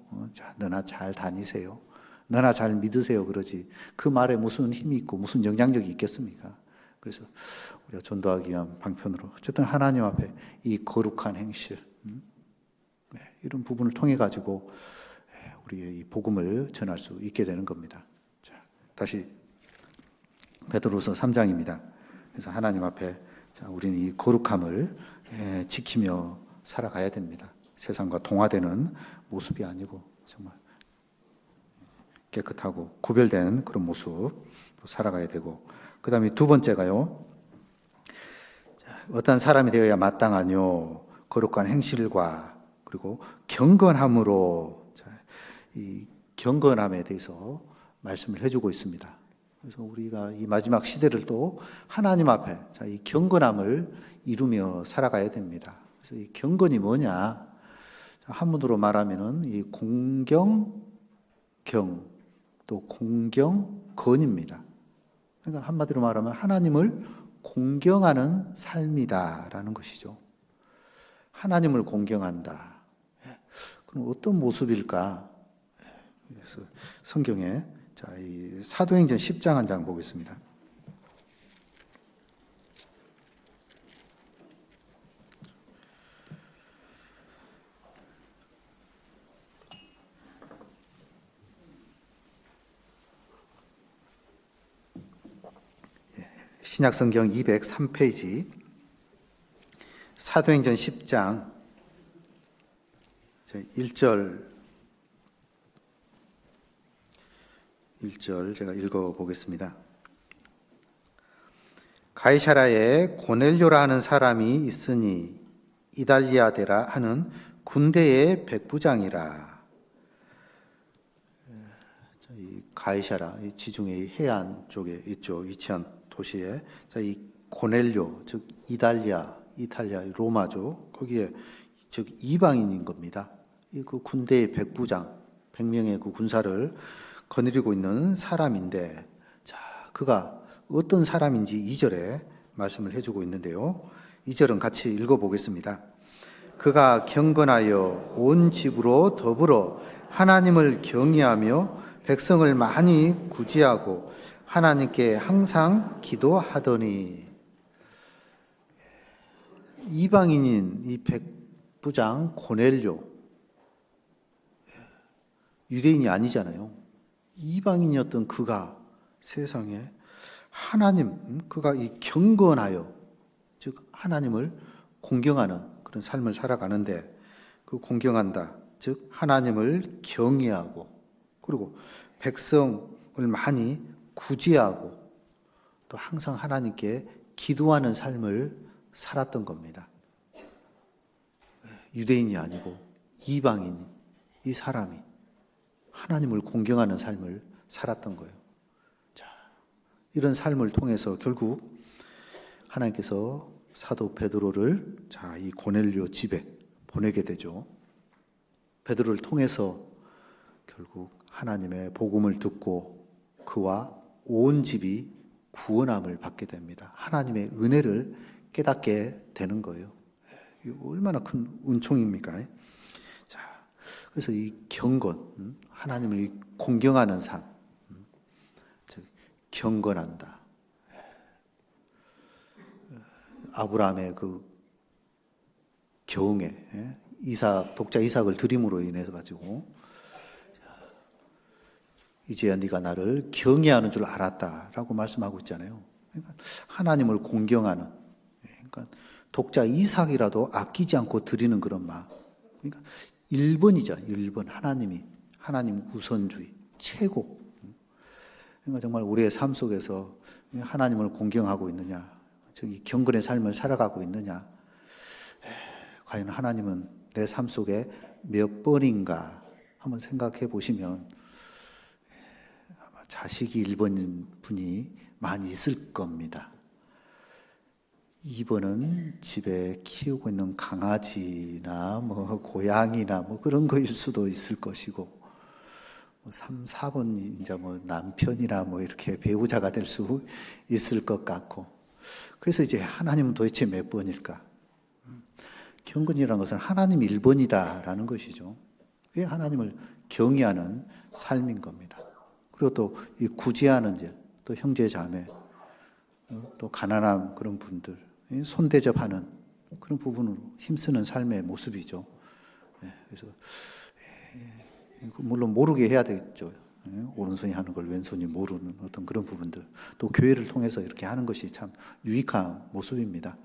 너나 잘 다니세요. 너나 잘 믿으세요. 그러지. 그 말에 무슨 힘이 있고 무슨 영향력이 있겠습니까? 그래서 우리가 전도하기 위한 방편으로 어쨌든 하나님 앞에 이 거룩한 행실, 이런 부분을 통해 가지고 우리의 이 복음을 전할 수 있게 되는 겁니다. 자, 다시 베드로서 3장입니다. 그래서 하나님 앞에 우리는 이 거룩함을 지키며 살아가야 됩니다. 세상과 동화되는 모습이 아니고 정말 깨끗하고 구별된 그런 모습으로 살아가야 되고, 그 다음에 두 번째가요, 어떤 사람이 되어야 마땅하뇨 거룩한 행실과 그리고 경건함으로. 이 경건함에 대해서 말씀을 해주고 있습니다. 그래서 우리가 이 마지막 시대를 또 하나님 앞에 이 경건함을 이루며 살아가야 됩니다. 그래서 이 경건이 뭐냐? 한문으로 말하면은 이 공경경 또 공경건입니다. 그러니까 한마디로 말하면 하나님을 공경하는 삶이다라는 것이죠. 하나님을 공경한다. 그럼 어떤 모습일까? 그래서 성경에 이 사도행전 10장 한 장 보겠습니다. 신약성경 203페이지 사도행전 10장 1절 제가 읽어보겠습니다. 가이사라에 고넬료라 하는 사람이 있으니 이달리아데라 하는 군대의 백부장이라. 가이사라, 지중해 해안 쪽에 있죠. 위치한 도시에 이 고넬료, 즉 이탈리아, 로마죠. 거기에 즉 이방인인 겁니다. 그 군대의 백부장, 100명의 그 군사를 거느리고 있는 사람인데, 자, 그가 어떤 사람인지 2절에 말씀을 해주고 있는데요. 2절은 같이 읽어보겠습니다. 그가 경건하여 온 집으로 더불어 하나님을 경외하며 백성을 많이 구제하고 하나님께 항상 기도하더니. 이방인인 이 백부장 고넬료, 유대인이 아니잖아요. 이방인이었던 그가 세상에 하나님, 그가 이 경건하여, 즉 하나님을 공경하는 그런 삶을 살아가는데, 그 공경한다, 즉 하나님을 경외하고, 그리고 백성을 많이 구제하고, 또 항상 하나님께 기도하는 삶을 살았던 겁니다. 유대인이 아니고 이방인, 이 사람이 하나님을 공경하는 삶을 살았던 거예요. 자, 이런 삶을 통해서 결국 하나님께서 사도 베드로를 이 고넬료 집에 보내게 되죠. 베드로를 통해서 결국 하나님의 복음을 듣고 그와 온 집이 구원함을 받게 됩니다. 하나님의 은혜를 깨닫게 되는 거예요. 얼마나 큰 은총입니까? 자, 그래서 이 경건, 하나님을 공경하는 삶, 경건한다. 아브라함의 그 경외, 독자 이삭을 드림으로 인해서 가지고 이제야 네가 나를 경외하는 줄 알았다라고 말씀하고 있잖아요. 그러니까 하나님을 공경하는, 그러니까 독자 이삭이라도 아끼지 않고 드리는 그런 마음. 그러니까 1번이죠. 1번 하나님 우선주의 최고. 그러니까 정말 우리의 삶 속에서 하나님을 공경하고 있느냐, 저기 경건의 삶을 살아가고 있느냐, 과연 하나님은 내 삶 속에 몇 번인가 한번 생각해 보시면 아마 자식이 1번인 분이 많이 있을 겁니다. 2번은 집에 키우고 있는 강아지나 고양이나 그런 거일 수도 있을 것이고, 3, 4번 이제 남편이나 이렇게 배우자가 될 수 있을 것 같고, 그래서 이제 하나님은 도대체 몇 번일까? 경건이라는 것은 하나님 1번이다라는 것이죠. 그게 하나님을 경외하는 삶인 겁니다. 그리고 또 이 구제하는 일, 또 형제 자매, 또 가난한 그런 분들, 손대접하는 그런 부분으로 힘쓰는 삶의 모습이죠. 그래서 물론 모르게 해야 되겠죠. 오른손이 하는 걸 왼손이 모르는 어떤 그런 부분들, 또 교회를 통해서 이렇게 하는 것이 참 유익한 모습입니다.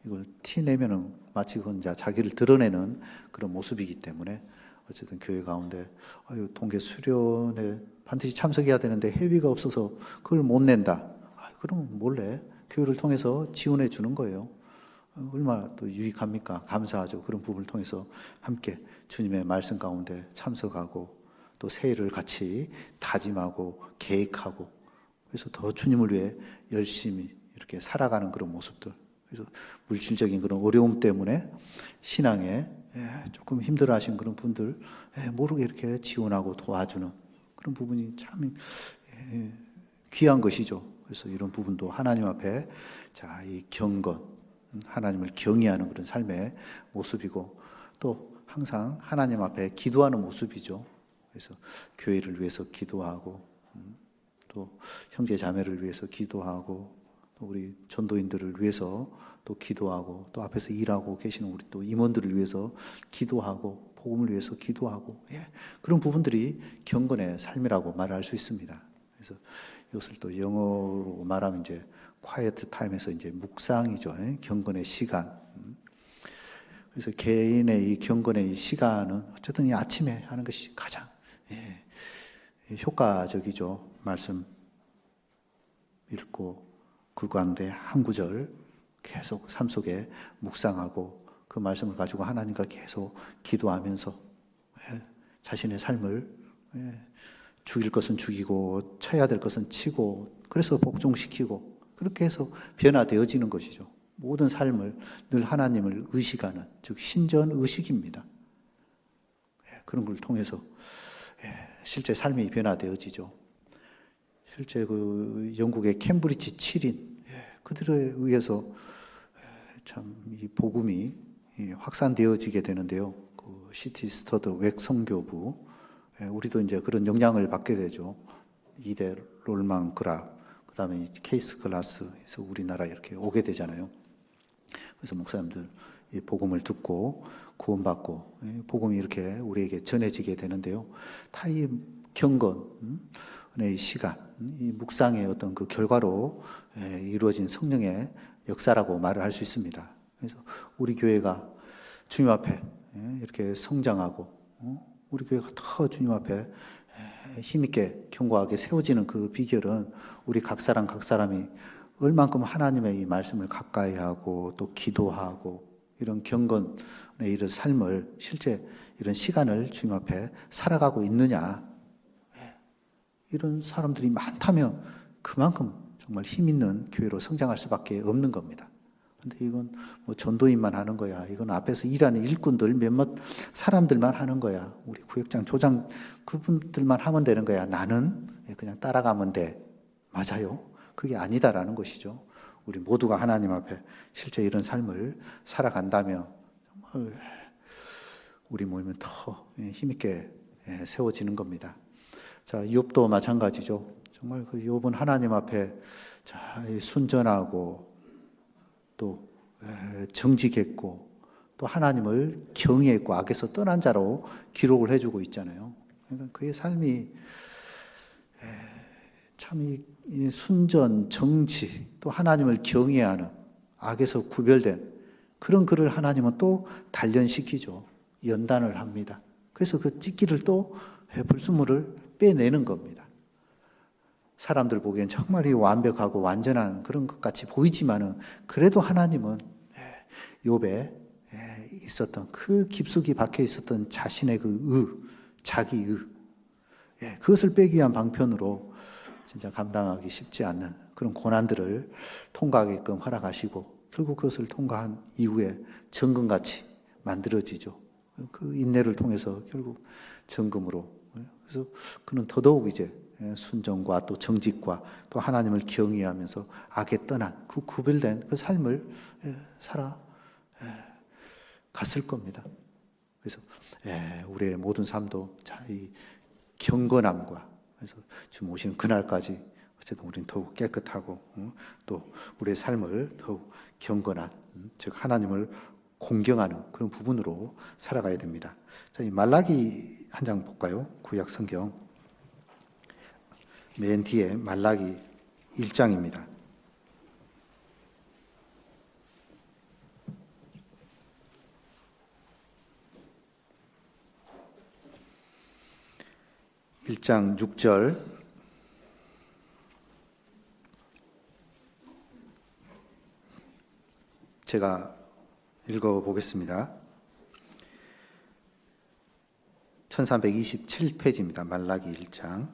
이걸 티내면은 마치 그건 자기를 드러내는 그런 모습이기 때문에 어쨌든 교회 가운데 동계 수련회 반드시 참석해야 되는데 회비가 없어서 그걸 못 낸다. 그럼 몰래 교회를 통해서 지원해 주는 거예요. 얼마나 또 유익합니까? 감사하죠. 그런 부분을 통해서 함께 주님의 말씀 가운데 참석하고 또 새해를 같이 다짐하고 계획하고 그래서 더 주님을 위해 열심히 이렇게 살아가는 그런 모습들. 그래서 물질적인 그런 어려움 때문에 신앙에 조금 힘들어하신 그런 분들 모르게 이렇게 지원하고 도와주는 그런 부분이 참 귀한 것이죠. 그래서 이런 부분도 하나님 앞에 이 경건, 하나님을 경외하는 그런 삶의 모습이고, 또 항상 하나님 앞에 기도하는 모습이죠. 그래서 교회를 위해서 기도하고, 또 형제 자매를 위해서 기도하고, 또 우리 전도인들을 위해서 또 기도하고, 또 앞에서 일하고 계시는 우리 또 임원들을 위해서 기도하고, 복음을 위해서 기도하고, 그런 부분들이 경건의 삶이라고 말할 수 있습니다. 그래서 이것을 또 영어로 말하면 이제 quiet time에서 이제 묵상이죠. 경건의 시간. 그래서 개인의 이 경건의 이 시간은 어쨌든 이 아침에 하는 것이 가장 효과적이죠. 말씀 읽고 그 가운데 한 구절 계속 삶 속에 묵상하고 그 말씀을 가지고 하나님과 계속 기도하면서 자신의 삶을 죽일 것은 죽이고 쳐야 될 것은 치고, 그래서 복종시키고, 그렇게 해서 변화되어지는 것이죠. 모든 삶을 늘 하나님을 의식하는, 즉 신전의식입니다. 그런 걸 통해서 실제 삶이 변화되어지죠. 실제 그 영국의 캠브리지 7인 그들에 의해서 참 이 복음이 확산되어지게 되는데요. 그 시티 스터드 웩 선교부, 우리도 이제 그런 영향을 받게 되죠. 이대 롤망 그라, 그 다음에 케이스 글라스에서 우리나라에 이렇게 오게 되잖아요. 그래서 목사님들 이 복음을 듣고 구원받고 복음이 이렇게 우리에게 전해지게 되는데요. 다 이 경건의 시간, 이 묵상의 어떤 그 결과로 이루어진 성령의 역사라고 말을 할 수 있습니다. 그래서 우리 교회가 주님 앞에 이렇게 성장하고 우리 교회가 더 주님 앞에 힘있게 견고하게 세워지는 그 비결은 우리 각 사람이 얼만큼 하나님의 이 말씀을 가까이 하고 또 기도하고 이런 경건의 이런 삶을 실제 이런 시간을 주님 앞에 살아가고 있느냐, 이런 사람들이 많다면 그만큼 정말 힘 있는 교회로 성장할 수밖에 없는 겁니다. 근데 이건 뭐 전도인만 하는 거야, 이건 앞에서 일하는 일꾼들 몇몇 사람들만 하는 거야, 우리 구역장 조장 그분들만 하면 되는 거야, 나는 그냥 따라가면 돼. 맞아요. 그게 아니다라는 것이죠. 우리 모두가 하나님 앞에 실제 이런 삶을 살아간다면 정말 우리 모임은 더 힘있게 세워지는 겁니다. 자, 욥도 마찬가지죠. 정말 그 욥은 하나님 앞에 순전하고 또 정직했고 또 하나님을 경외했고 악에서 떠난 자로 기록을 해주고 있잖아요. 그러니까 그의 삶이 참 이 순전, 정치, 또 하나님을 경외하는 악에서 구별된 그런 그를 하나님은 또 단련시키죠. 연단을 합니다. 그래서 그 찢기를 또 불순물을 빼내는 겁니다. 사람들 보기엔 정말 이 완벽하고 완전한 그런 것 같이 보이지만은 그래도 하나님은 욥에 있었던 그 깊숙이 박혀 있었던 자신의 그 자기 그것을 빼기 위한 방편으로 진짜 감당하기 쉽지 않는 그런 고난들을 통과하게끔 허락하시고 결국 그것을 통과한 이후에 정금같이 만들어지죠. 그 인내를 통해서 결국 정금으로. 그래서 그는 더더욱 이제 순종과 또 정직과 또 하나님을 경외하면서 악에 떠난 그 구별된 그 삶을 살아 갔을 겁니다. 그래서 우리의 모든 삶도 이 경건함과, 그래서 주님 오시는 그날까지 어쨌든 우리는 더욱 깨끗하고 또 우리의 삶을 더욱 경건한, 즉 하나님을 공경하는 그런 부분으로 살아가야 됩니다. 자, 이 말라기 한 장 볼까요? 구약 성경 맨 뒤에 말라기 1장입니다. (1장 6절) 제가 읽어보겠습니다. 1327페이지입니다. 말라기 1장.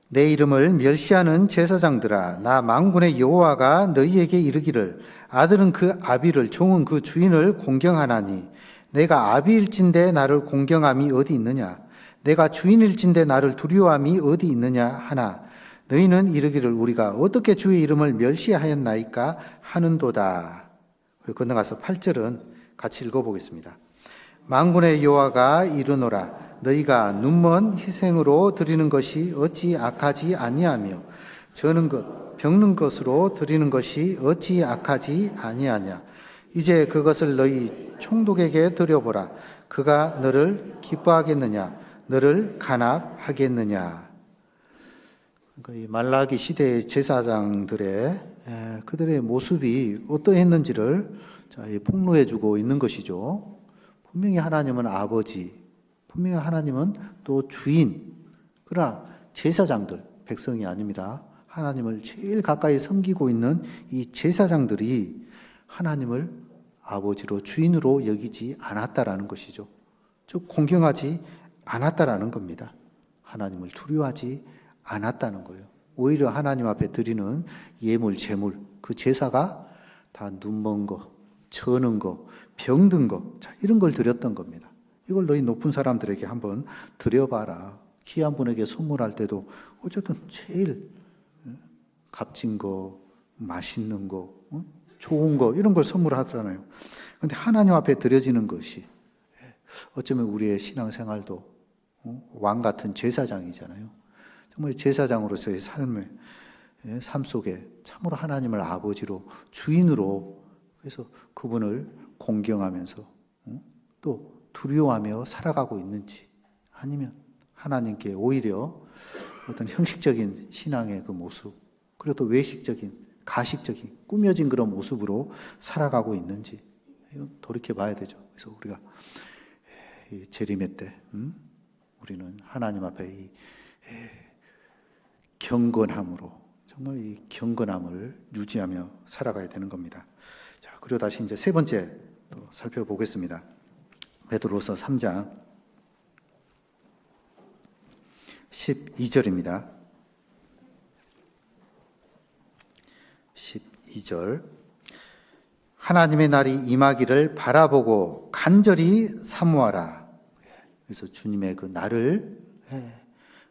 내 이름을 멸시하는 제사장들아, 나 만군의 여호와가 너희에게 이르기를 아들은 그 아비를, 종은 그 주인을 공경하나니 내가 아비일진대 나를 공경함이 어디 있느냐? 내가 주인일진대 나를 두려워함이 어디 있느냐 하나 너희는 이르기를 우리가 어떻게 주의 이름을 멸시하였나이까 하는도다. 그리고 건너가서 8절은 같이 읽어보겠습니다. 만군의 여호와가 이르노라 너희가 눈먼 희생으로 드리는 것이 어찌 악하지 아니하며 저는 것 병는 것으로 드리는 것이 어찌 악하지 아니하냐. 이제 그것을 너희 총독에게 드려보라. 그가 너를 기뻐하겠느냐 너를 간합하겠느냐. 그러니까 이 말라기 시대의 제사장들의 그들의 모습이 어떠했는지를 폭로해주고 있는 것이죠. 분명히 하나님은 아버지, 분명히 하나님은 또 주인, 그러나 제사장들, 백성이 아닙니다. 하나님을 제일 가까이 섬기고 있는 이 제사장들이 하나님을 아버지로 주인으로 여기지 않았다라는 것이죠. 즉 공경하지 않았다라는 겁니다. 하나님을 두려워하지 않았다는 거예요. 오히려 하나님 앞에 드리는 예물, 제물, 그 제사가 다 눈먼 거, 저는 거, 병든 거, 이런 걸 드렸던 겁니다. 이걸 너희 높은 사람들에게 한번 드려봐라. 귀한 분에게 선물할 때도 어쨌든 제일 값진 거, 맛있는 거, 좋은 거 이런 걸 선물하잖아요. 그런데 하나님 앞에 드려지는 것이 어쩌면 우리의 신앙생활도 왕 같은 제사장이잖아요. 정말 제사장으로서의 삶 속에 참으로 하나님을 아버지로 주인으로 그래서 그분을 공경하면서 또 두려워하며 살아가고 있는지 아니면 하나님께 오히려 어떤 형식적인 신앙의 그 모습 그리고 또 외식적인 가식적인 꾸며진 그런 모습으로 살아가고 있는지 돌이켜 봐야 되죠. 그래서 우리가 이 재림의 때 우리는 하나님 앞에 이 경건함으로 정말 이 경건함을 유지하며 살아가야 되는 겁니다. 자, 그리고 다시 이제 세 번째 또 살펴보겠습니다. 베드로서 3장 12절입니다. 12절 하나님의 날이 임하기를 바라보고 간절히 사모하라. 그래서 주님의 그 날을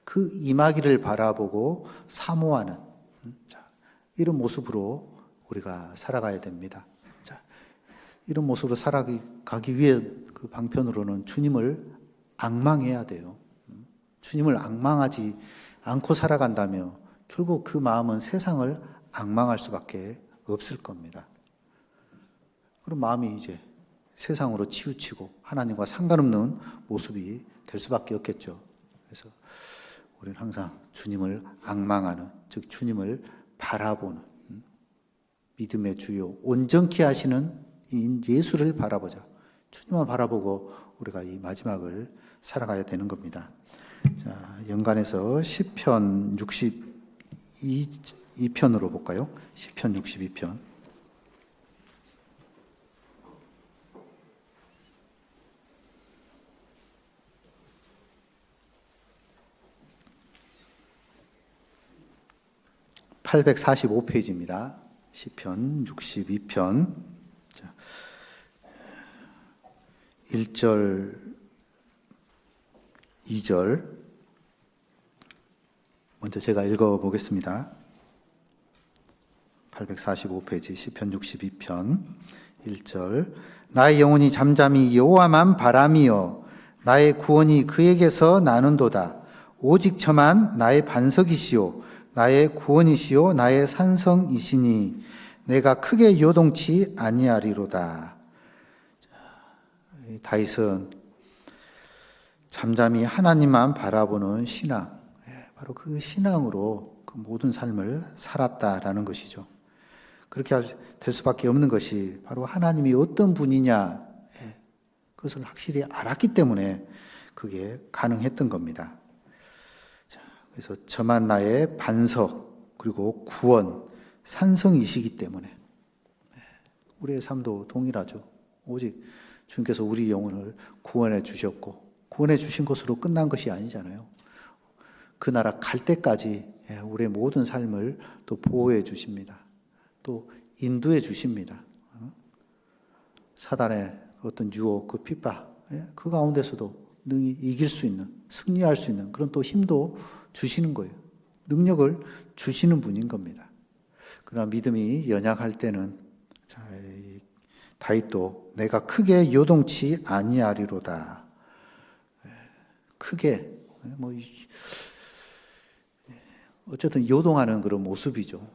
그 임하기를 바라보고 사모하는 이런 모습으로 우리가 살아가야 됩니다. 이런 모습으로 살아가기 위해 그 방편으로는 주님을 앙망해야 돼요. 주님을 앙망하지 않고 살아간다며 결국 그 마음은 세상을 앙망할 수밖에 없을 겁니다. 그럼 마음이 이제 세상으로 치우치고 하나님과 상관없는 모습이 될 수밖에 없겠죠. 그래서 우리는 항상 주님을 앙망하는, 즉 주님을 바라보는 믿음의 주요 온전케 하시는 이 예수를 바라보자. 주님만 바라보고 우리가 이 마지막을 살아가야 되는 겁니다. 자, 연간에서 시편 62편으로 볼까요? 시편 62편. (845페이지입니다) 시편 62편 1절 2절 먼저 제가 읽어보겠습니다. 845페이지 시편 62편 1절 나의 영혼이 잠잠히 여호와만 바라미어 나의 구원이 그에게서 나는도다. 오직 저만 나의 반석이시오 나의 구원이시오 나의 산성이시니 내가 크게 요동치 아니하리로다. 다윗은 잠잠히 하나님만 바라보는 신앙, 바로 그 신앙으로 그 모든 삶을 살았다라는 것이죠. 그렇게 될 수밖에 없는 것이 바로 하나님이 어떤 분이냐, 그것을 확실히 알았기 때문에 그게 가능했던 겁니다. 그래서 저만 나의 반석, 그리고 구원, 산성이시기 때문에 우리의 삶도 동일하죠. 오직 주님께서 우리 영혼을 구원해 주셨고 구원해 주신 것으로 끝난 것이 아니잖아요. 그 나라 갈 때까지 우리의 모든 삶을 또 보호해 주십니다. 또 인도해 주십니다. 사단의 어떤 유혹, 그 핍박, 그 가운데서도 능히 이길 수 있는, 승리할 수 있는 그런 또 힘도 주시는 거예요. 능력을 주시는 분인 겁니다. 그러나 믿음이 연약할 때는 다윗도 내가 크게 요동치 아니하리로다. 크게 어쨌든 요동하는 그런 모습이죠.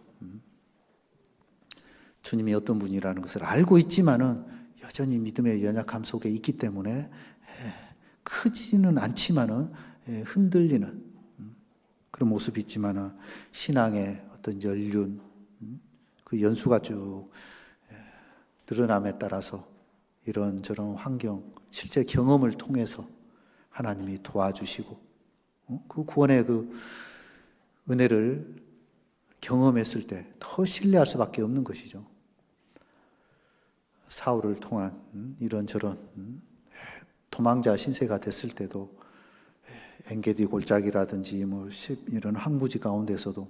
주님이 어떤 분이라는 것을 알고 있지만은 여전히 믿음의 연약함 속에 있기 때문에 크지는 않지만은 흔들리는 그런 모습이 있지만은 신앙의 어떤 연륜, 그 연수가 쭉 늘어남에 따라서 이런저런 환경, 실제 경험을 통해서 하나님이 도와주시고 그 구원의 그 은혜를 경험했을 때 더 신뢰할 수밖에 없는 것이죠. 사울을 통한 이런저런 도망자 신세가 됐을 때도 엔게디 골짜기라든지 이런 황무지 가운데서도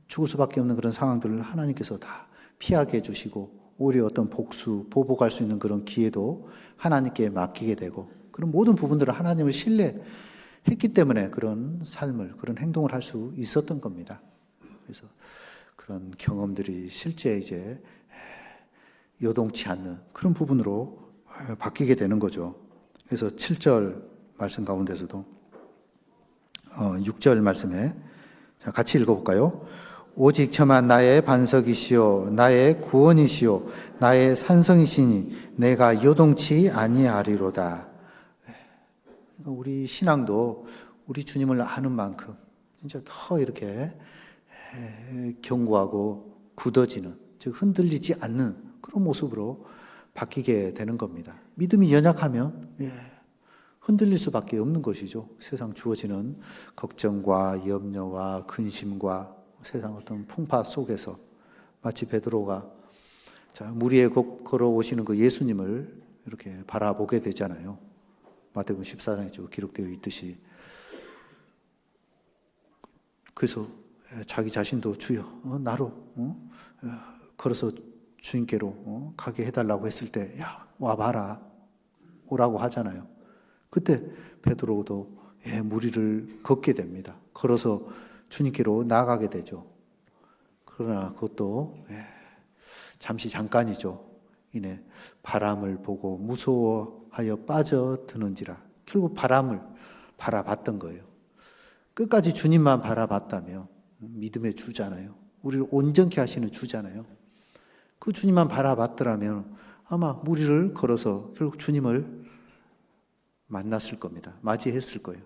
죽을 수밖에 없는 그런 상황들을 하나님께서 다 피하게 해주시고 오히려 어떤 보복할 수 있는 그런 기회도 하나님께 맡기게 되고 그런 모든 부분들을 하나님을 신뢰했기 때문에 그런 삶을, 그런 행동을 할 수 있었던 겁니다. 그래서 그런 경험들이 실제 이제 요동치 않는 그런 부분으로 바뀌게 되는 거죠. 그래서 7절 말씀 가운데서도 6절 말씀에 같이 읽어볼까요? 오직 저만 나의 반석이시오 나의 구원이시오 나의 산성이시니 내가 요동치 아니하리로다. 우리 신앙도 우리 주님을 아는 만큼 진짜 더 이렇게 견고하고 굳어지는, 즉 흔들리지 않는 그런 모습으로 바뀌게 되는 겁니다. 믿음이 연약하면 흔들릴 수밖에 없는 것이죠. 세상 주어지는 걱정과 염려와 근심과 세상 어떤 풍파 속에서 마치 베드로가 물 위에 걸어오시는 그 예수님을 이렇게 바라보게 되잖아요. 마태복음 14장에 쭉 기록되어 있듯이. 그래서 자기 자신도 주여 나로 걸어서 주님께로 가게 해달라고 했을 때 야 와봐라 오라고 하잖아요. 그때 베드로도 물 위를 걷게 됩니다. 걸어서 주님께로 나아가게 되죠. 그러나 그것도 잠시 잠깐이죠. 이내 바람을 보고 무서워하여 빠져드는지라. 결국 바람을 바라봤던 거예요. 끝까지 주님만 바라봤다며 믿음의 주잖아요. 우리를 온전케 하시는 주잖아요. 그 주님만 바라봤더라면 아마 물 위를 걸어서 결국 주님을 만났을 겁니다. 맞이했을 거예요.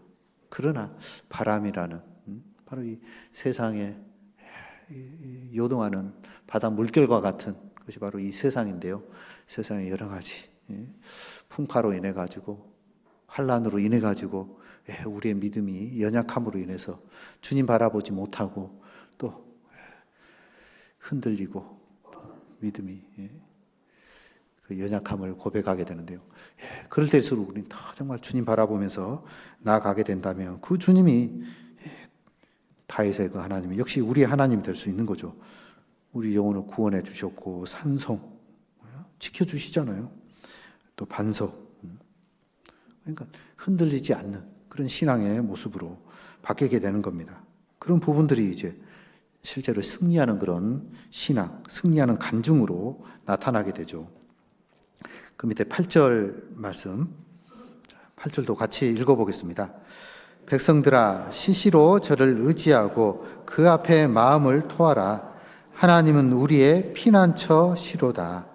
그러나 바람이라는 바로 이 세상에 요동하는 바다 물결과 같은 것이 바로 이 세상인데요. 세상의 여러 가지 풍파로 인해 가지고 환란으로 인해 가지고 우리의 믿음이 연약함으로 인해서 주님 바라보지 못하고 또 흔들리고 믿음이 그 연약함을 고백하게 되는데요. 그럴 때일수록 우리는 다 정말 주님 바라보면서 나아가게 된다면 그 주님이 다윗의 그 하나님이 역시 우리의 하나님이 될 수 있는 거죠. 우리 영혼을 구원해 주셨고 산성 지켜주시잖아요. 또 반석. 그러니까 흔들리지 않는 그런 신앙의 모습으로 바뀌게 되는 겁니다. 그런 부분들이 이제 실제로 승리하는 그런 신앙, 승리하는 간증으로 나타나게 되죠. 그 밑에 8절 말씀, 8절도 같이 읽어보겠습니다. 백성들아 시시로 저를 의지하고 그 앞에 마음을 토하라. 하나님은 우리의 피난처 시로다.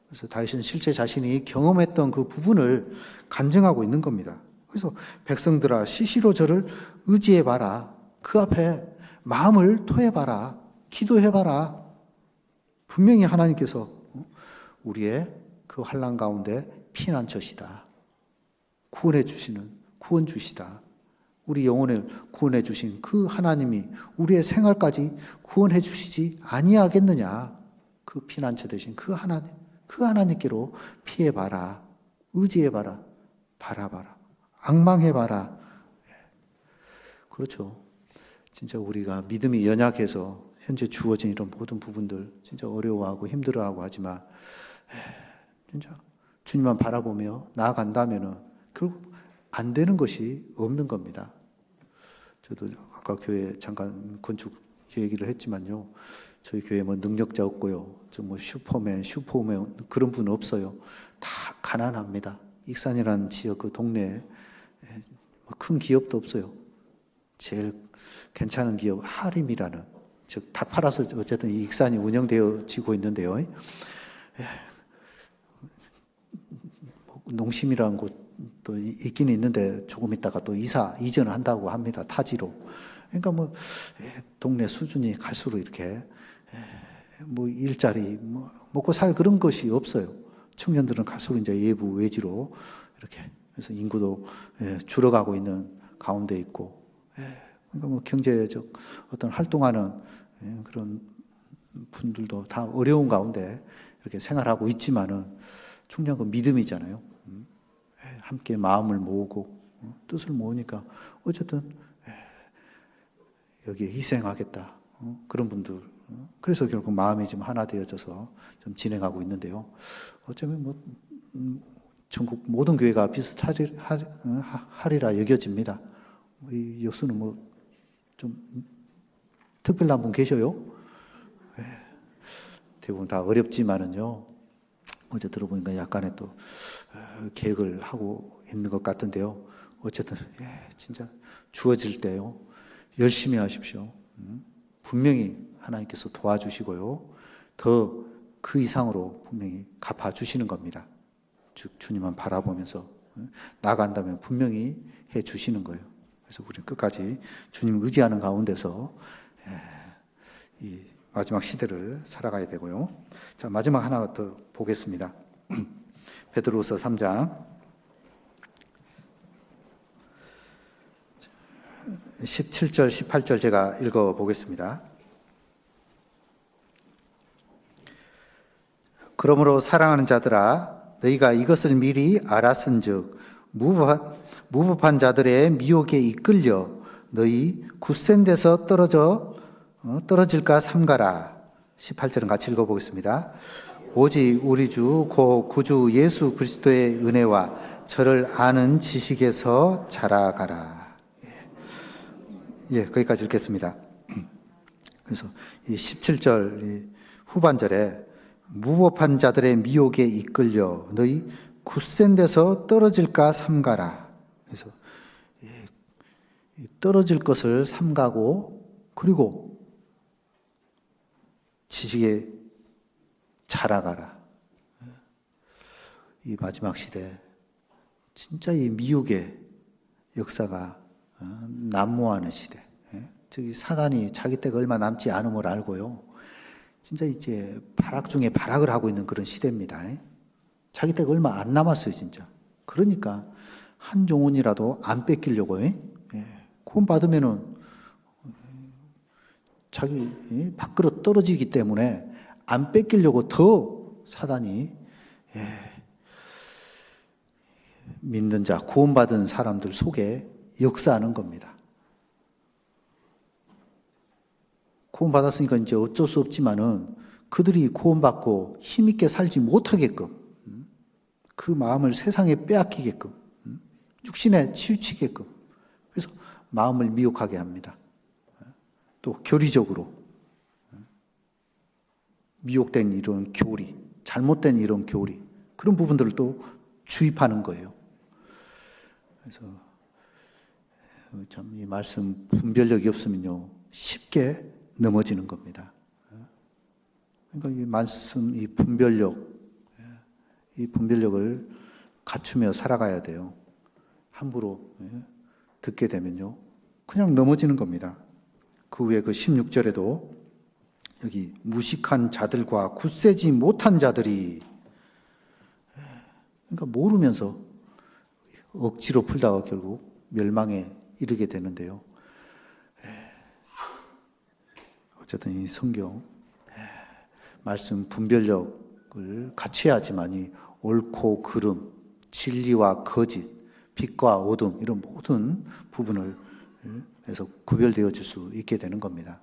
그래서 다윗은 실제 자신이 경험했던 그 부분을 간증하고 있는 겁니다. 그래서 백성들아 시시로 저를 의지해봐라. 그 앞에 마음을 토해봐라. 기도해봐라. 분명히 하나님께서 우리의 그 환난 가운데 피난처시다. 구원해 주시는 구원주시다. 우리 영혼을 구원해 주신 그 하나님이 우리의 생활까지 구원해 주시지 아니하겠느냐. 그 피난처 되신 그 하나님, 그 하나님께로 피해봐라. 의지해봐라. 바라봐라. 앙망해봐라. 그렇죠. 진짜 우리가 믿음이 연약해서 현재 주어진 이런 모든 부분들 진짜 어려워하고 힘들어하고 하지만 진짜 주님만 바라보며 나아간다면은 결국 안 되는 것이 없는 겁니다. 저도 아까 교회 잠깐 건축 얘기를 했지만요. 저희 교회 뭐 능력자 없고요. 저 뭐 슈퍼맨 그런 분 없어요. 다 가난합니다. 익산이라는 지역 그 동네에 큰 기업도 없어요. 제일 괜찮은 기업 하림이라는, 즉 다 팔아서 어쨌든 이 익산이 운영되어지고 있는데요. 농심이라는 곳도 있긴 있는데 조금 있다가 또 이전을 한다고 합니다. 타지로. 그러니까 뭐 동네 수준이 갈수록 이렇게 뭐 일자리 뭐 먹고 살 그런 것이 없어요. 청년들은 갈수록 이제 외부 외지로 이렇게 그래서 인구도 줄어가고 있는 가운데 있고, 그러니까 뭐 경제적 어떤 활동하는 그런 분들도 다 어려운 가운데 이렇게 생활하고 있지만은 중요한 건 믿음이잖아요. 함께 마음을 모으고 뜻을 모으니까 어쨌든 여기에 희생하겠다 그런 분들, 그래서 결국 마음이 좀 하나 되어져서 좀 진행하고 있는데요. 어쩌면 뭐 전국 모든 교회가 비슷하리라 여겨집니다. 이 역수는 뭐 좀 특별한 분 계셔요? 대부분 다 어렵지만은요. 어제 들어보니까 약간의 또 계획을 하고 있는 것 같은데요. 어쨌든 진짜 주어질 때요. 열심히 하십시오. 분명히 하나님께서 도와주시고요. 더 그 이상으로 분명히 갚아주시는 겁니다. 즉 주님만 바라보면서 나간다면 분명히 해주시는 거예요. 그래서 우리는 끝까지 주님 의지하는 가운데서 이 마지막 시대를 살아가야 되고요. 자, 마지막 하나 더 보겠습니다. 베드로후서 3장 17절, 18절 제가 읽어 보겠습니다. 그러므로 사랑하는 자들아, 너희가 이것을 미리 알았은즉 무법한 자들의 미혹에 이끌려 너희 굳센 데서 떨어질까 삼가라. 18절은 같이 읽어보겠습니다. 오직 우리 주 고 구주 예수 그리스도의 은혜와 저를 아는 지식에서 자라가라. 거기까지 읽겠습니다. 그래서 이 17절 후반절에 무법한 자들의 미혹에 이끌려 너희 굳센 데서 떨어질까 삼가라. 그래서 떨어질 것을 삼가고 그리고 지식에 자라가라. 이 마지막 시대 진짜 이 미혹의 역사가 난무하는 시대. 저기 사단이 자기 때가 얼마 남지 않음을 알고요. 진짜 이제 발악 중에 발악을 하고 있는 그런 시대입니다. 자기 때가 얼마 안 남았어요, 진짜. 그러니까 한 종원이라도 안 뺏기려고 구원 받으면은 자기 밖으로 떨어지기 때문에 안 뺏기려고 더 사단이 믿는 자, 구원받은 사람들 속에 역사하는 겁니다. 구원받았으니까 이제 어쩔 수 없지만은 그들이 구원받고 힘있게 살지 못하게끔 그 마음을 세상에 빼앗기게끔 육신에 치우치게끔 그래서 마음을 미혹하게 합니다. 또 교리적으로 미혹된 이런 교리, 잘못된 이런 교리 그런 부분들을 또 주입하는 거예요. 그래서 참 이 말씀 분별력이 없으면요 쉽게 넘어지는 겁니다. 그러니까 이 말씀, 이 분별력을 갖추며 살아가야 돼요. 함부로 듣게 되면요 그냥 넘어지는 겁니다. 그 후에 그 16절에도 여기 무식한 자들과 굳세지 못한 자들이, 그러니까 모르면서 억지로 풀다가 결국 멸망에 이르게 되는데요. 어쨌든 이 성경 말씀 분별력을 갖춰야지만이 옳고 그름, 진리와 거짓, 빛과 어둠 이런 모든 부분을 그래서 구별되어질 수 있게 되는 겁니다.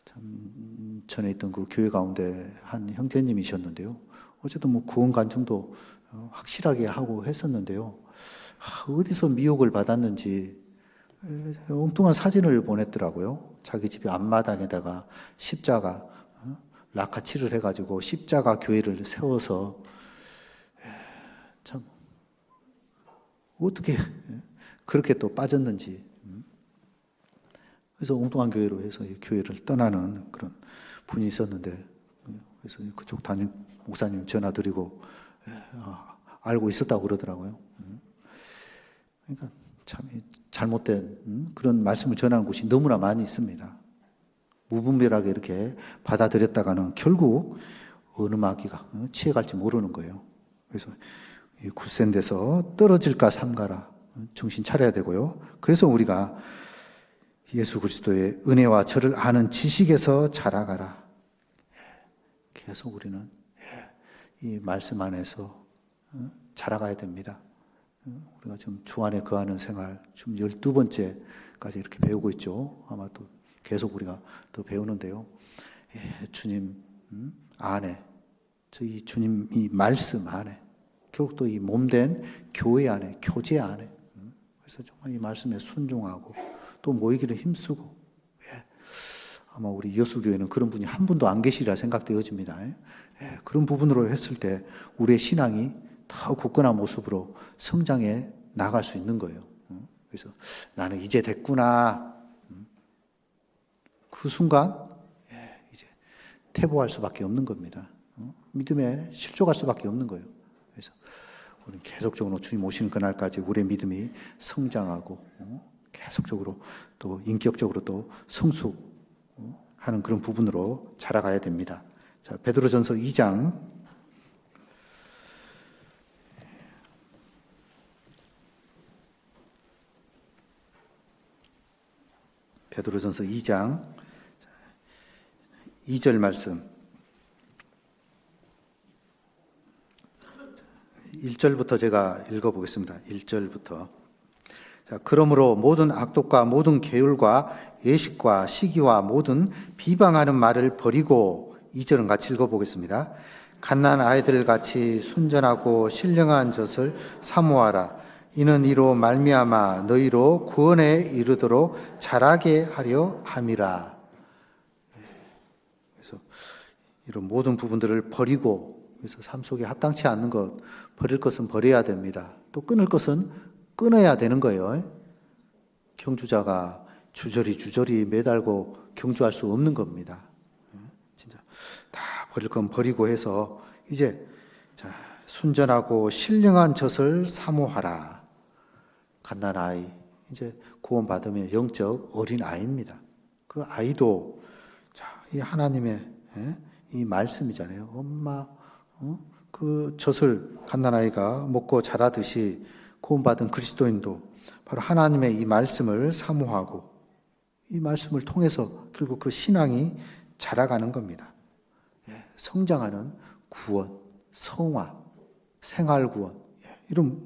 참 전에 있던 그 교회 가운데 한 형제님이셨는데요. 어쨌든 뭐 구원 간증도 확실하게 하고 했었는데요. 어디서 미혹을 받았는지 엉뚱한 사진을 보냈더라고요. 자기 집에 앞마당에다가 십자가 라카치를 해가지고 십자가 교회를 세워서 참 어떻게 그렇게 또 빠졌는지. 그래서 엉뚱한 교회로 해서 이 교회를 떠나는 그런 분이 있었는데, 그래서 그쪽 담임 목사님 전화 드리고 알고 있었다고 그러더라고요. 그러니까 참 잘못된 그런 말씀을 전하는 곳이 너무나 많이 있습니다. 무분별하게 이렇게 받아들였다가는 결국 어느 마귀가 취해갈지 모르는 거예요. 그래서 이 굳센 데서 떨어질까 삼가라 정신 차려야 되고요. 그래서 우리가 예수 그리스도의 은혜와 저를 아는 지식에서 자라가라. 계속 우리는 이 말씀 안에서 자라가야 됩니다. 우리가 지금 주 안에 거하는 생활 지금 12번째까지 이렇게 배우고 있죠. 아마 또 계속 우리가 더 배우는데요. 주님 안에, 저희 주님 이 말씀 안에, 결국 또 이 몸된 교회 안에, 교제 안에, 그래서 정말 이 말씀에 순종하고 또 모이기를 힘쓰고, 아마 우리 여수교회는 그런 분이 한 분도 안 계시리라 생각되어집니다. 그런 부분으로 했을 때 우리의 신앙이 더 굳건한 모습으로 성장해 나갈 수 있는 거예요. 그래서 나는 이제 됐구나. 그 순간 이제 퇴보할 수밖에 없는 겁니다. 믿음에 실족할 수밖에 없는 거예요. 그래서 우리는 계속적으로 주님 오시는 그날까지 우리의 믿음이 성장하고 계속적으로 또 인격적으로 또 성숙하는 그런 부분으로 자라가야 됩니다. 자, 베드로전서 2장 베드로전서 2장 2절 말씀 1절부터 제가 읽어보겠습니다. 1절부터. 자, 그러므로 모든 악독과 모든 계율과 예식과 시기와 모든 비방하는 말을 버리고 2절은 같이 읽어보겠습니다. 갓난 아이들 같이 순전하고 신령한 젖을 사모하라. 이는 이로 말미암아 너희로 구원에 이르도록 자라게 하려 함이라. 그래서 이런 모든 부분들을 버리고, 그래서 삶 속에 합당치 않는 것, 버릴 것은 버려야 됩니다. 또 끊을 것은 끊어야 되는 거예요. 경주자가 주저리 매달고 경주할 수 없는 겁니다. 진짜 다 버릴 건 버리고 해서 이제 자, 순전하고 신령한 젖을 사모하라. 갓난 아이, 이제 구원받으면 영적 어린 아이입니다. 그 아이도 자, 이 하나님의 이 말씀이잖아요. 엄마, 그 젖을 갓난 아이가 먹고 자라듯이 구원받은 그리스도인도 바로 하나님의 이 말씀을 사모하고 이 말씀을 통해서 결국 그 신앙이 자라가는 겁니다. 성장하는 구원, 성화, 생활 구원, 이런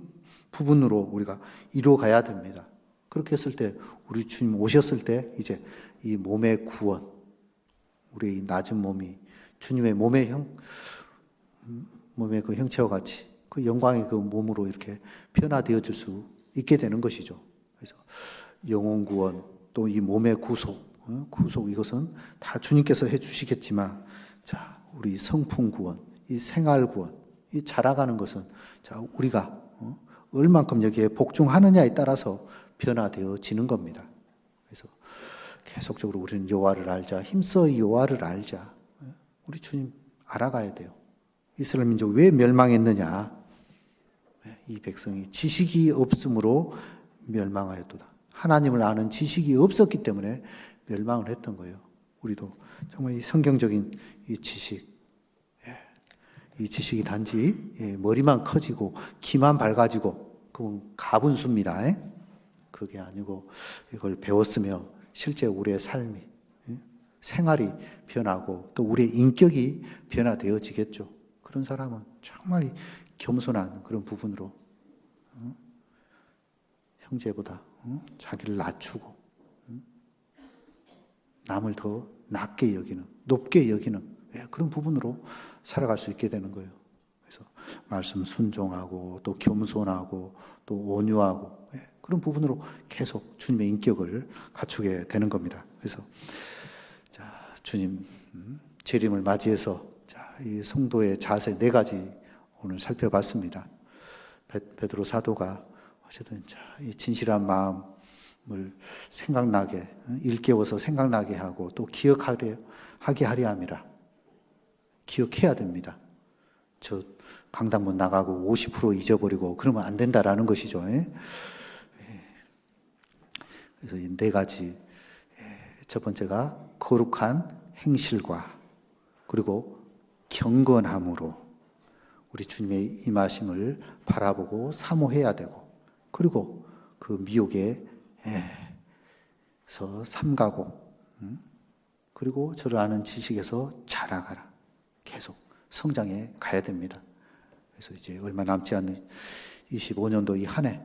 부분으로 우리가 이루어가야 됩니다. 그렇게 했을 때 우리 주님 오셨을 때 이제 이 몸의 구원, 우리 이 낮은 몸이 주님의 몸의 그 형체와 같이 그 영광의 그 몸으로 이렇게 변화되어질 수 있게 되는 것이죠. 그래서 영혼 구원, 또 이 몸의 구속 이것은 다 주님께서 해주시겠지만, 자, 우리 성품 구원, 이 생활 구원, 이 자라가는 것은 자, 우리가 얼만큼 여기에 복종하느냐에 따라서 변화되어지는 겁니다. 그래서 계속적으로 우리는 여호와를 알자, 힘써 여호와를 알자. 우리 주님 알아가야 돼요. 이스라엘 민족 왜 멸망했느냐? 이 백성이 지식이 없으므로 멸망하였도다. 하나님을 아는 지식이 없었기 때문에 멸망을 했던 거예요. 우리도 정말 이 성경적인 이 지식, 이 지식이 단지 머리만 커지고 키만 밝아지고 그건 가분수입니다. 그게 아니고 이걸 배웠으며 실제 우리의 삶이, 생활이 변하고 또 우리의 인격이 변화되어지겠죠. 그런 사람은 정말 겸손한 그런 부분으로 형제보다 자기를 낮추고 남을 더 낮게 여기는, 높게 여기는 그런 부분으로 살아갈 수 있게 되는 거예요. 그래서 말씀 순종하고 또 겸손하고 또 온유하고 그런 부분으로 계속 주님의 인격을 갖추게 되는 겁니다. 그래서 자, 주님 재림을 맞이해서 이 성도의 자세 4가지 오늘 살펴봤습니다. 베드로 사도가 어쨌든 이 진실한 마음을 생각나게, 일깨워서 생각나게 하고 또 기억하게 하려 함이라. 기억해야 됩니다. 저 강단문 나가고 50% 잊어버리고 그러면 안 된다라는 것이죠. 그래서 이 4가지. 첫 번째가 거룩한 행실과 그리고 경건함으로 우리 주님의 임하심을 바라보고 사모해야 되고, 그리고 그 미혹에서 삼가고, 그리고 저를 아는 지식에서 자라가라. 계속 성장해 가야 됩니다. 그래서 이제 얼마 남지 않는 25년도 이 한 해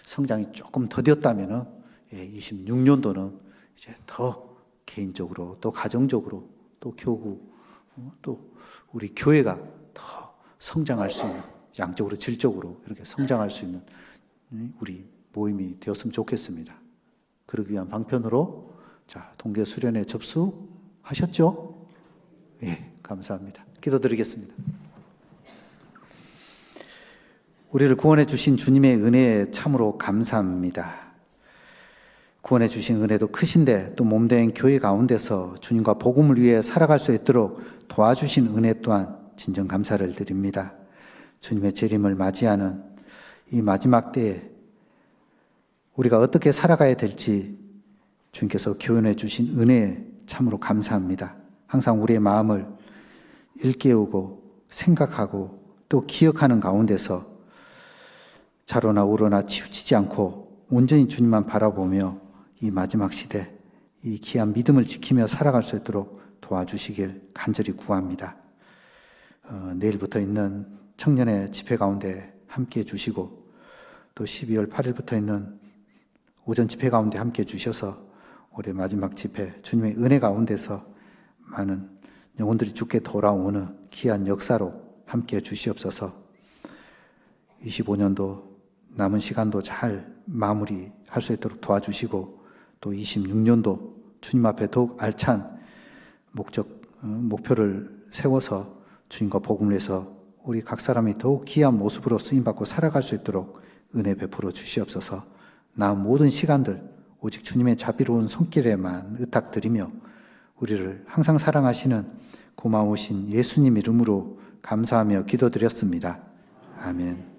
성장이 조금 더뎠다면은 26년도는 이제 더 개인적으로 또 가정적으로 또 교구 또 우리 교회가 더 성장할 수 있는, 양적으로 질적으로 이렇게 성장할 수 있는 우리 모임이 되었으면 좋겠습니다. 그러기 위한 방편으로 동계 수련회 접수하셨죠? 예, 감사합니다. 기도드리겠습니다. 우리를 구원해 주신 주님의 은혜에 참으로 감사합니다. 구원해 주신 은혜도 크신데 또 몸된 교회 가운데서 주님과 복음을 위해 살아갈 수 있도록 도와주신 은혜 또한 진정 감사를 드립니다. 주님의 재림을 맞이하는 이 마지막 때에 우리가 어떻게 살아가야 될지 주님께서 교훈해 주신 은혜에 참으로 감사합니다. 항상 우리의 마음을 일깨우고 생각하고 또 기억하는 가운데서 좌로나 우로나 치우치지 않고 온전히 주님만 바라보며 이 마지막 시대 이 귀한 믿음을 지키며 살아갈 수 있도록 도와주시길 간절히 구합니다. 내일부터 있는 청년의 집회 가운데 함께해 주시고 또 12월 8일부터 있는 오전 집회 가운데 함께해 주셔서 올해 마지막 집회 주님의 은혜 가운데서 많은 영혼들이 주께 돌아오는 귀한 역사로 함께해 주시옵소서. 25년도 남은 시간도 잘 마무리할 수 있도록 도와주시고 또 26년도 주님 앞에 더욱 알찬 목표를 세워서 주님과 복음을 위해서 우리 각 사람이 더욱 귀한 모습으로 쓰임받고 살아갈 수 있도록 은혜 베풀어 주시옵소서. 남은 모든 시간들 오직 주님의 자비로운 손길에만 의탁드리며 우리를 항상 사랑하시는 고마우신 예수님 이름으로 감사하며 기도드렸습니다. 아멘.